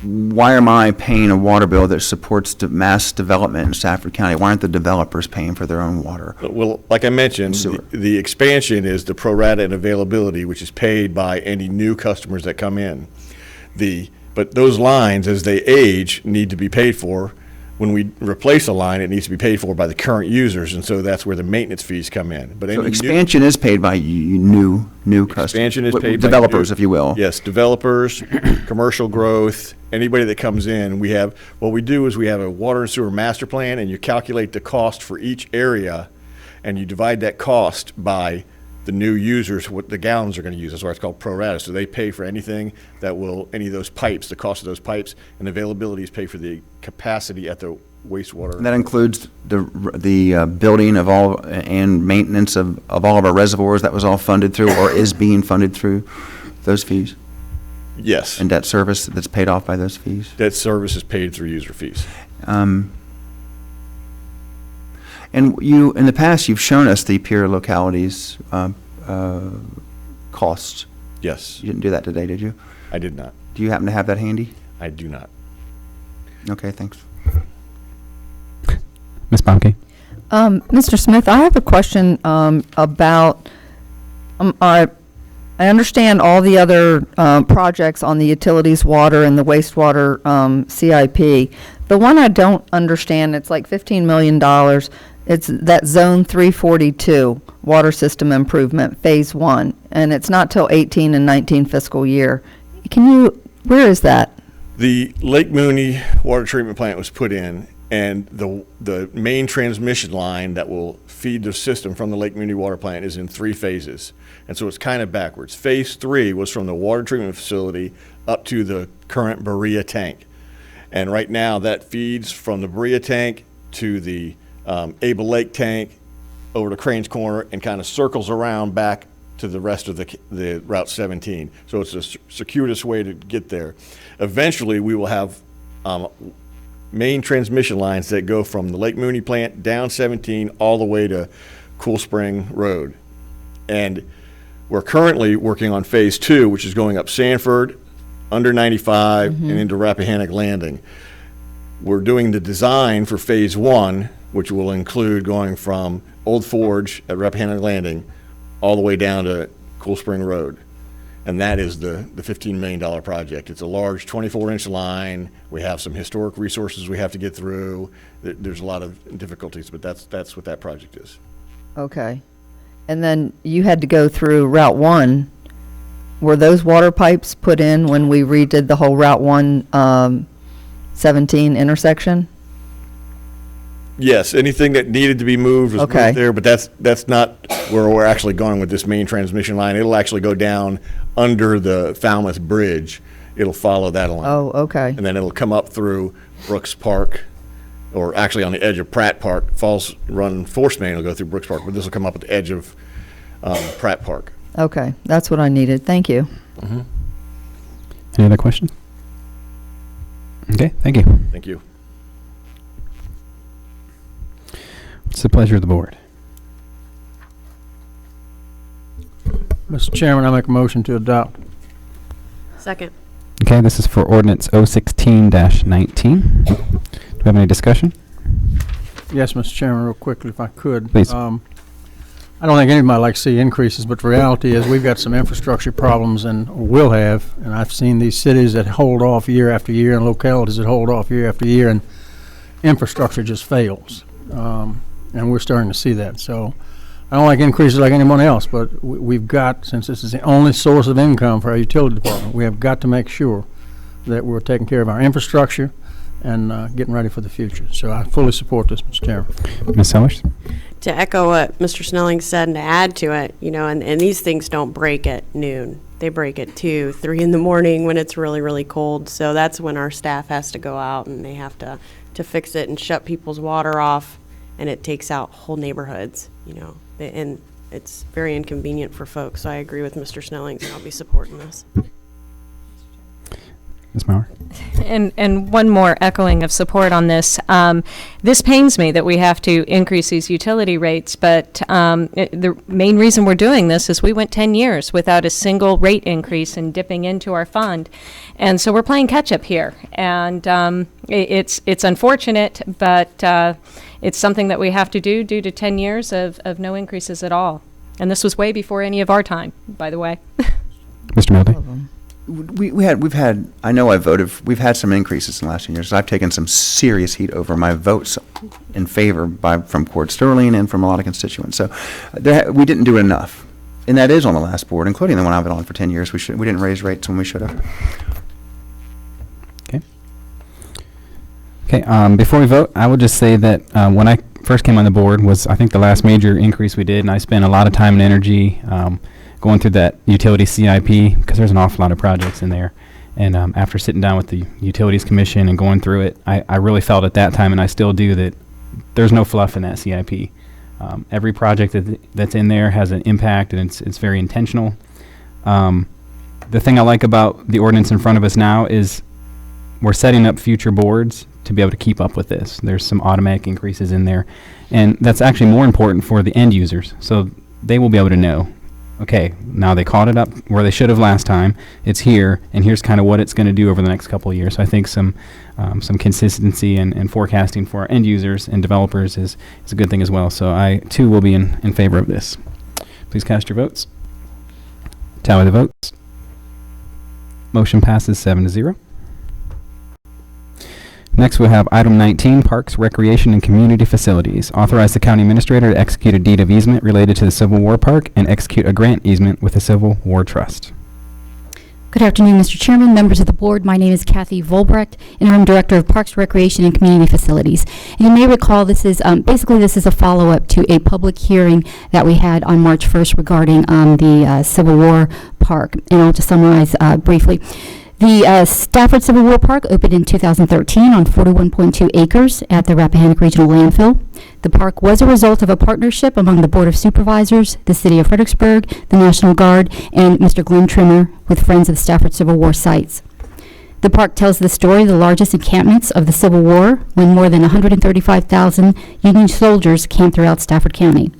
why am I paying a water bill that supports mass development in Stafford County? Why aren't the developers paying for their own water? Well, like I mentioned, the expansion is the pro rata and availability, which is paid by any new customers that come in. But those lines, as they age, need to be paid for. When we replace a line, it needs to be paid for by the current users, and so that's where the maintenance fees come in. But so expansion is paid by new customers. Expansion is paid developers, by if you will. Yes, developers, commercial growth, anybody that comes in. We have we have a water and sewer master plan, and you calculate the cost for each area, and you divide that cost by the new users, what the gallons are going to use. That's why it's called pro rata. So they pay for anything any of those pipes, the cost of those pipes, and availability is paid for the capacity at the wastewater. And that includes the building of all and maintenance of all of our reservoirs. That was all funded through or is being funded through those fees? Yes. And debt service that's paid off by those fees? Debt service is paid through user fees. And in the past, you've shown us the peer localities costs. Yes. You didn't do that today, did you? I did not. Do you happen to have that handy? I do not. Okay, thanks. Ms. Baumke. Mr. Smith, I have a question about, I understand all the other projects on the utilities, water, and the wastewater CIP. The one I don't understand, it's like $15 million. It's that Zone 342, Water System Improvement, Phase 1, and it's not till 18 and 19 fiscal year. Where is that? The Lake Mooney water treatment plant was put in, and the main transmission line that will feed the system from the Lake Mooney water plant is in 3 phases. And so it's kind of backwards. Phase 3 was from the water treatment facility up to the current Berea tank. And right now that feeds from the Berea tank to the Able Lake tank over to Crane's Corner and kind of circles around back to the rest of the Route 17. So it's a circuitous way to get there. Eventually, we will have main transmission lines that go from the Lake Mooney plant down 17 all the way to Cool Spring Road. And we're currently working on phase 2, which is going up Sanford, under 95, and into Rappahannock Landing. We're doing the design for phase 1, which will include going from Old Forge at Rappahannock Landing all the way down to Cool Spring Road. And that is the $15 million project. It's a large 24-inch line. We have some historic resources we have to get through. There's a lot of difficulties, but that's what that project is. Okay. And then you had to go through Route 1. Were those water pipes put in when we redid the whole Route 1 17 intersection? Yes, anything that needed to be moved was moved there, but that's not where we're actually going with this main transmission line. It'll actually go down under the Falmouth Bridge. It'll follow that line. Oh, okay. And then it'll come up through Brooks Park, or actually on the edge of Pratt Park. Falls Run Force Main will go through Brooks Park, but this will come up at the edge of Pratt Park. Okay, that's what I needed. Thank you. Any other questions? Okay, thank you. Thank you. What's the pleasure of the board? Mr. Chairman, I make a motion to adopt. Second. Okay, this is for ordinance 016-19. Do we have any discussion? Yes, Mr. Chairman, real quickly, if I could. Please. I don't think anybody likes to see increases, but the reality is we've got some infrastructure problems and will have, and I've seen these cities that hold off year after year and localities that hold off year after year, and infrastructure just fails. And we're starting to see that. So I don't like increases like anyone else, but we've got, since this is the only source of income for our utility department, we have got to make sure that we're taking care of our infrastructure and getting ready for the future. So I fully support this, Mr. Chairman. Ms. Sellers? To echo what Mr. Snelling said and to add to it, and these things don't break at noon. They break at 2, 3 in the morning when it's really, really cold. So that's when our staff has to go out and they have to fix it and shut people's water off. And it takes out whole neighborhoods, and it's very inconvenient for folks. So I agree with Mr. Snelling, and I'll be supporting this. Ms. Maurer? And one more echoing of support on this. This pains me that we have to increase these utility rates, but the main reason we're doing this is we went 10 years without a single rate increase and dipping into our fund. And so we're playing catch up here. And it's unfortunate, but it's something that we have to do due to 10 years of no increases at all. And this was way before any of our time, by the way. Mr. Milby? We've had, I know I voted, we've had some increases in the last 2 years. I've taken some serious heat over my votes in favor from Cord Sterling and from a lot of constituents. So we didn't do enough. And that is on the last board, including the one I've been on for 10 years. We didn't raise rates when we should have. Okay, before we vote, I will just say that when I first came on the board was, I think, the last major increase we did, and I spent a lot of time and energy going through that utility CIP, because there's an awful lot of projects in there. And after sitting down with the Utilities Commission and going through it, I really felt at that time, and I still do, that there's no fluff in that CIP. Every project that's in there has an impact, and it's very intentional. The thing I like about the ordinance in front of us now is we're setting up future boards to be able to keep up with this. There's some automatic increases in there, and that's actually more important for the end users. So they will be able to know, okay, now they caught it up where they should have last time. It's here, and here's kind of what it's going to do over the next couple of years. So I think some consistency and forecasting for our end users and developers is a good thing as well. So I, too, will be in favor of this. Please cast your votes. Tally the votes. Motion passes 7-0. Next, we'll have item 19, Parks, Recreation, and Community Facilities. Authorize the county administrator to execute a deed of easement related to the Civil War Park and execute a grant easement with the Civil War Trust. Good afternoon, Mr. Chairman, members of the board. My name is Kathy Volbrecht, Interim Director of Parks, Recreation, and Community Facilities. And you may recall this is a follow-up to a public hearing that we had on March 1st regarding the Civil War Park. And I'll just summarize briefly. The Stafford Civil War Park opened in 2013 on 41.2 acres at the Rappahannock Regional Landfill. The park was a result of a partnership among the Board of Supervisors, the City of Fredericksburg, the National Guard, and Mr. Glenn Trimmer with Friends of the Stafford Civil War sites. The park tells the story of the largest encampments of the Civil War, when more than 135,000 Union soldiers camped throughout Stafford County.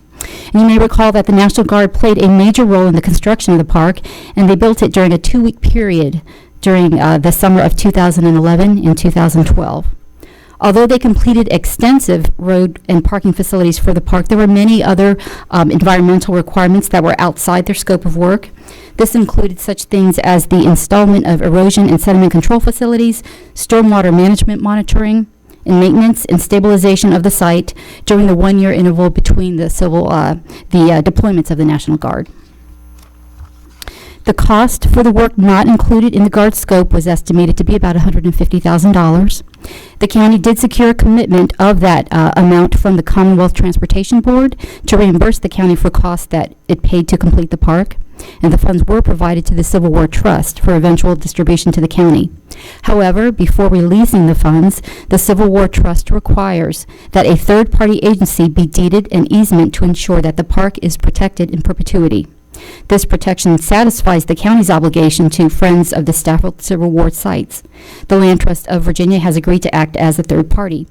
And you may recall that the National Guard played a major role in the construction of the park, and they built it during a 2-week period during the summer of 2011 and 2012. Although they completed extensive road and parking facilities for the park, there were many other environmental requirements that were outside their scope of work. This included such things as the installation of erosion and sediment control facilities, stormwater management monitoring, and maintenance and stabilization of the site during the 1-year interval between the deployments of the National Guard. The cost for the work not included in the Guard scope was estimated to be about $150,000. The county did secure a commitment of that amount from the Commonwealth Transportation Board to reimburse the county for costs that it paid to complete the park, and the funds were provided to the Civil War Trust for eventual distribution to the county. However, before releasing the funds, the Civil War Trust requires that a third-party agency be deeded an easement to ensure that the park is protected in perpetuity. This protection satisfies the county's obligation to Friends of the Stafford Civil War sites. The Land Trust of Virginia has agreed to act as a third party.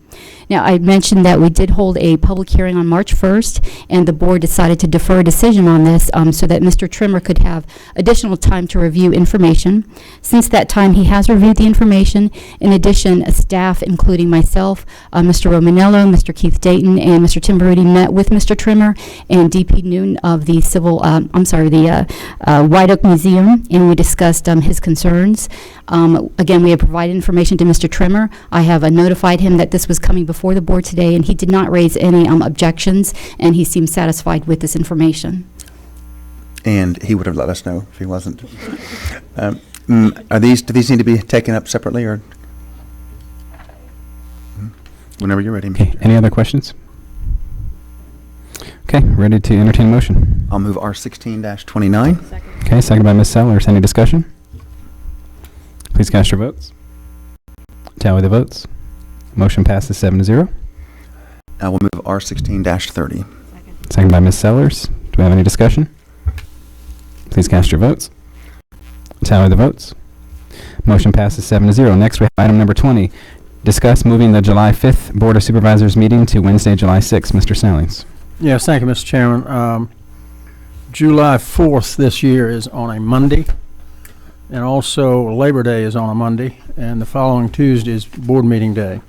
Now, I mentioned that we did hold a public hearing on March 1st, and the board decided to defer a decision on this so that Mr. Trimmer could have additional time to review information. Since that time, he has reviewed the information. In addition, staff, including myself, Mr. Romanello, Mr. Keith Dayton, and Mr. Tim Baruti met with Mr. Trimmer and D.P. Noon of the White Oak Museum, and we discussed his concerns. Again, we have provided information to Mr. Trimmer. I have notified him that this was coming before the board today, and he did not raise any objections, and he seemed satisfied with this information. And he would have let us know if he wasn't. Do these need to be taken up separately, or whenever you're ready? Okay. Any other questions? Okay, ready to entertain a motion. I'll move R16-29. Okay, seconded by Ms. Sellers. Any discussion? Please cast your votes. Tally the votes. Motion passes 7-0. I will move R16-30. Seconded by Ms. Sellers. Do we have any discussion? Please cast your votes. Tally the votes. Motion passes 7-0. Next, we have item number 20. Discuss moving the July 5th Board of Supervisors meeting to Wednesday, July 6th. Mr. Snellings. Yes, thank you, Mr. Chairman. July 4th this year is on a Monday, and also Labor Day is on a Monday, and the following Tuesday is board meeting day.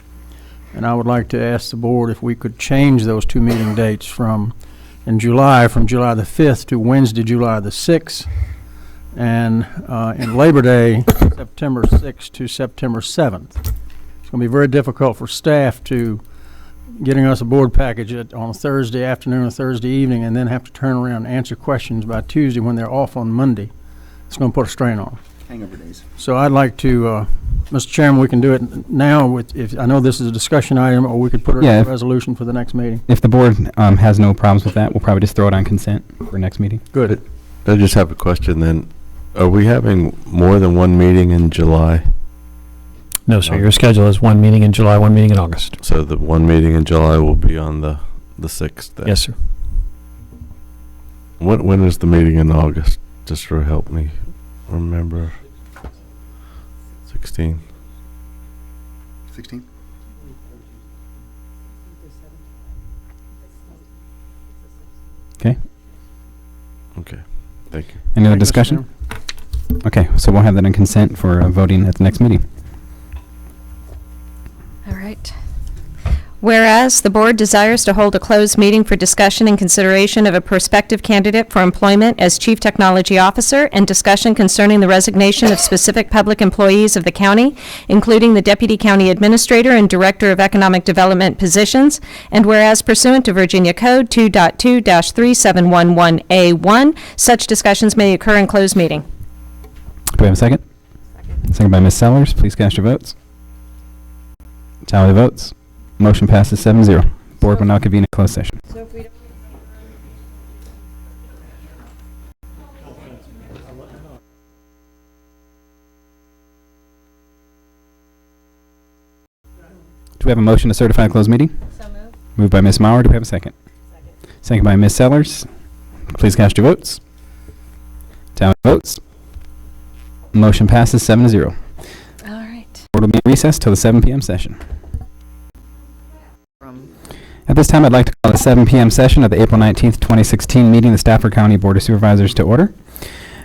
And I would like to ask the board if we could change those two meeting dates from July the 5th to Wednesday, July the 6th, and in Labor Day, September 6th to September 7th. It's going to be very difficult for staff to getting us a board package on a Thursday afternoon or Thursday evening and then have to turn around and answer questions by Tuesday when they're off on Monday. It's going to put a strain on them. Hangover days. So I'd like to, Mr. Chairman, we can do it now if I know this is a discussion item, or we could put it in a resolution for the next meeting. If the board has no problems with that, we'll probably just throw it on consent for next meeting. Good. I just have a question then. Are we having more than one meeting in July? No, sir. Your schedule is one meeting in July, one meeting in August. So the one meeting in July will be on the 6th then? Yes, sir. When is the meeting in August? Just to help me remember. 16. 16? Okay. Okay. Thank you. Any other discussion? Okay, so we'll have that in consent for voting at the next meeting. All right. Whereas the board desires to hold a closed meeting for discussion and consideration of a prospective candidate for employment as Chief Technology Officer and discussion concerning the resignation of specific public employees of the county, including the Deputy County Administrator and Director of Economic Development positions, and whereas pursuant to Virginia Code 2.2-3711A1, such discussions may occur in closed meeting. Do we have a second? Second by Ms. Sellers. Please cast your votes. Tally the votes. Motion passes 7-0. Board will now convene a closed session. So if we don't Do we have a motion to certify the closed meeting? So moved. Moved by Ms. Mauer. Do we have a second? Second by Ms. Sellers. Please cast your votes. Tally the votes. Motion passes 7-0. All right. Board will be in recess till the 7 p.m. session. At this time, I'd like to call the 7 p.m. session of the April 19th, 2016 meeting of the Stafford County Board of Supervisors to order.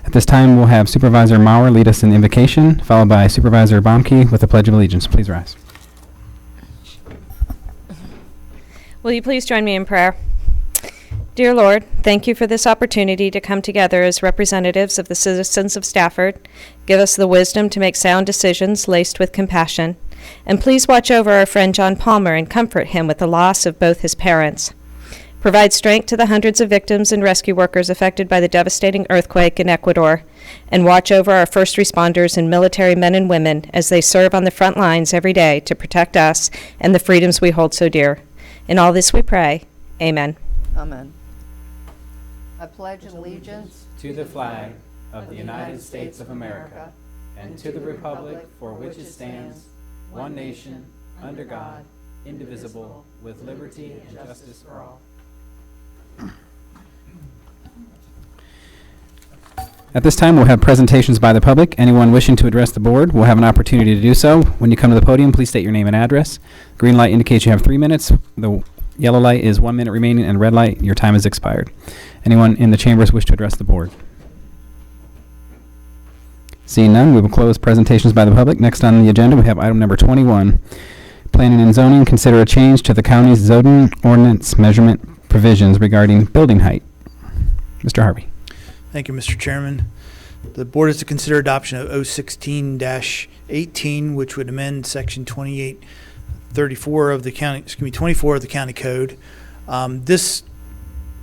At this time, we'll have Supervisor Mauer lead us in the invocation, followed by Supervisor Baumke with the Pledge of Allegiance. Please rise. Will you please join me in prayer? Dear Lord, thank you for this opportunity to come together as representatives of the citizens of Stafford. Give us the wisdom to make sound decisions laced with compassion. And please watch over our friend John Palmer and comfort him with the loss of both his parents. Provide strength to the hundreds of victims and rescue workers affected by the devastating earthquake in Ecuador. And watch over our first responders and military men and women as they serve on the front lines every day to protect us and the freedoms we hold so dear. In all this we pray. Amen. Amen. I pledge allegiance To the flag of the United States of America and to the republic for which it stands, one nation, under God, indivisible, with liberty and justice for all. At this time, we'll have presentations by the public. Anyone wishing to address the board will have an opportunity to do so. When you come to the podium, please state your name and address. Green light indicates you have 3 minutes. The yellow light is 1 minute remaining, and red light, your time has expired. Anyone in the chambers wish to address the board? Seeing none, we will close presentations by the public. Next on the agenda, we have item number 21. Planning and zoning, consider a change to the county's zoning ordinance measurement provisions regarding building height. Mr. Harvey. Thank you, Mr. Chairman. The board is to consider adoption of 016-18, which would amend section 24 of the county code. This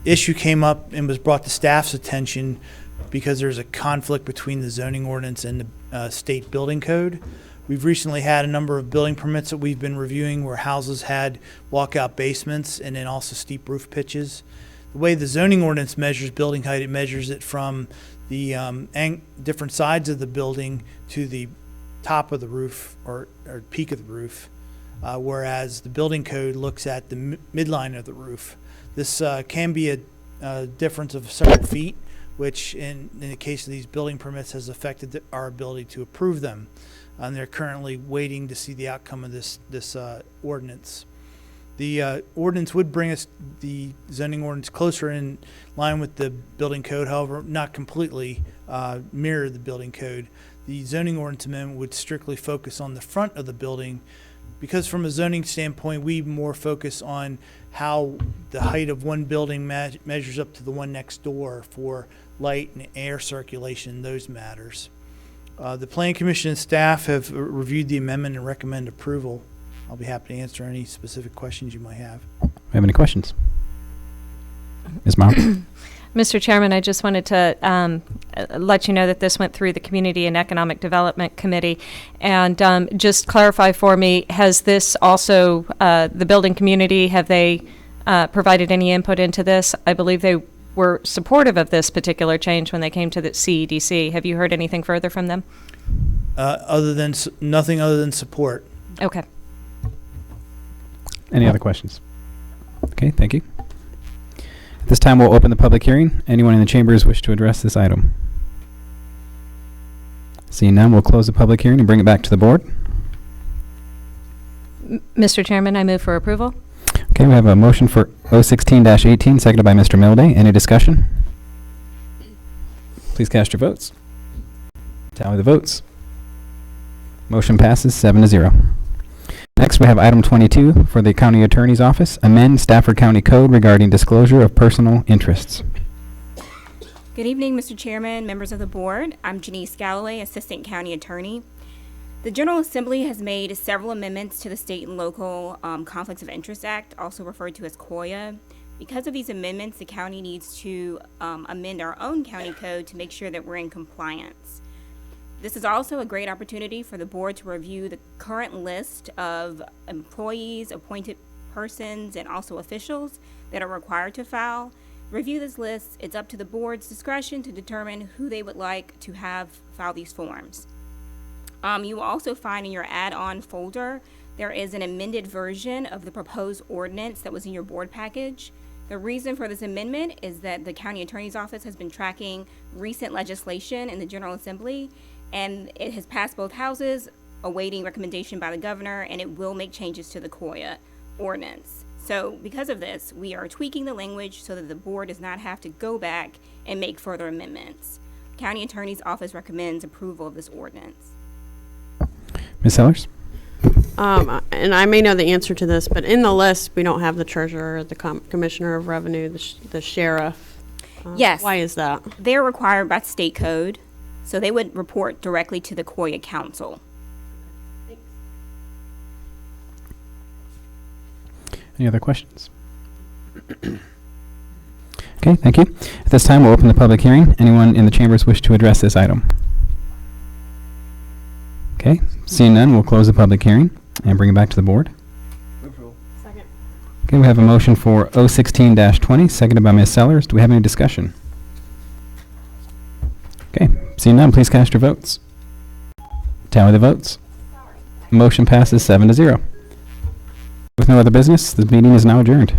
issue came up and was brought to staff's attention because there's a conflict between the zoning ordinance and the state building code. We've recently had a number of building permits that we've been reviewing where houses had walkout basements and then also steep roof pitches. The way the zoning ordinance measures building height, it measures it from the different sides of the building to the top of the roof or peak of the roof, whereas the building code looks at the midline of the roof. This can be a difference of several feet, which in the case of these building permits has affected our ability to approve them. And they're currently waiting to see the outcome of this ordinance. The ordinance would bring us the zoning ordinance closer in line with the building code, however, not completely mirror the building code. The zoning ordinance amendment would strictly focus on the front of the building because from a zoning standpoint, we more focus on how the height of one building measures up to the one next door for light and air circulation, those matters. The Planning Commission and staff have reviewed the amendment and recommend approval. I'll be happy to answer any specific questions you might have. Have any questions? Ms. Mauer? Mr. Chairman, I just wanted to let you know that this went through the Community and Economic Development Committee. And just clarify for me, has this also, the building community, have they provided any input into this? I believe they were supportive of this particular change when they came to the CEDC. Have you heard anything further from them? Nothing other than support. Okay. Any other questions? Okay, thank you. At this time, we'll open the public hearing. Anyone in the chambers wish to address this item? Seeing none, we'll close the public hearing and bring it back to the board. Mr. Chairman, I move for approval. Okay, we have a motion for 016-18, seconded by Mr. Milday. Any discussion? Please cast your votes. Tally the votes. Motion passes 7-0. Next, we have item 22 for the County Attorney's Office, amend Stafford County Code regarding disclosure of personal interests. Good evening, Mr. Chairman, members of the board. I'm Janice Galloway, Assistant County Attorney. The General Assembly has made several amendments to the State and Local Conflicts of Interest Act, also referred to as COIA. Because of these amendments, the county needs to amend our own county code to make sure that we're in compliance. This is also a great opportunity for the board to review the current list of employees, appointed persons, and also officials that are required to file. Review this list. It's up to the board's discretion to determine who they would like to have file these forms. You will also find in your add-on folder there is an amended version of the proposed ordinance that was in your board package. The reason for this amendment is that the county attorney's office has been tracking recent legislation in the General Assembly, and it has passed both houses, awaiting recommendation by the governor, and it will make changes to the COIA ordinance. So because of this, we are tweaking the language so that the board does not have to go back and make further amendments. County Attorney's Office recommends approval of this ordinance. Ms. Sellers? And I may know the answer to this, but in the list, we don't have the treasurer, the commissioner of revenue, the sheriff. Yes. Why is that? They're required by state code, so they would report directly to the COIA council. Any other questions? Okay, thank you. At this time, we'll open the public hearing. Anyone in the chambers wish to address this item? Okay, seeing none, we'll close the public hearing and bring it back to the board. Second. Okay, we have a motion for 016-20, seconded by Ms. Sellers. Do we have any discussion? Okay, seeing none, please cast your votes. Tally the votes. Motion passes 7-0. With no other business, the meeting is now adjourned.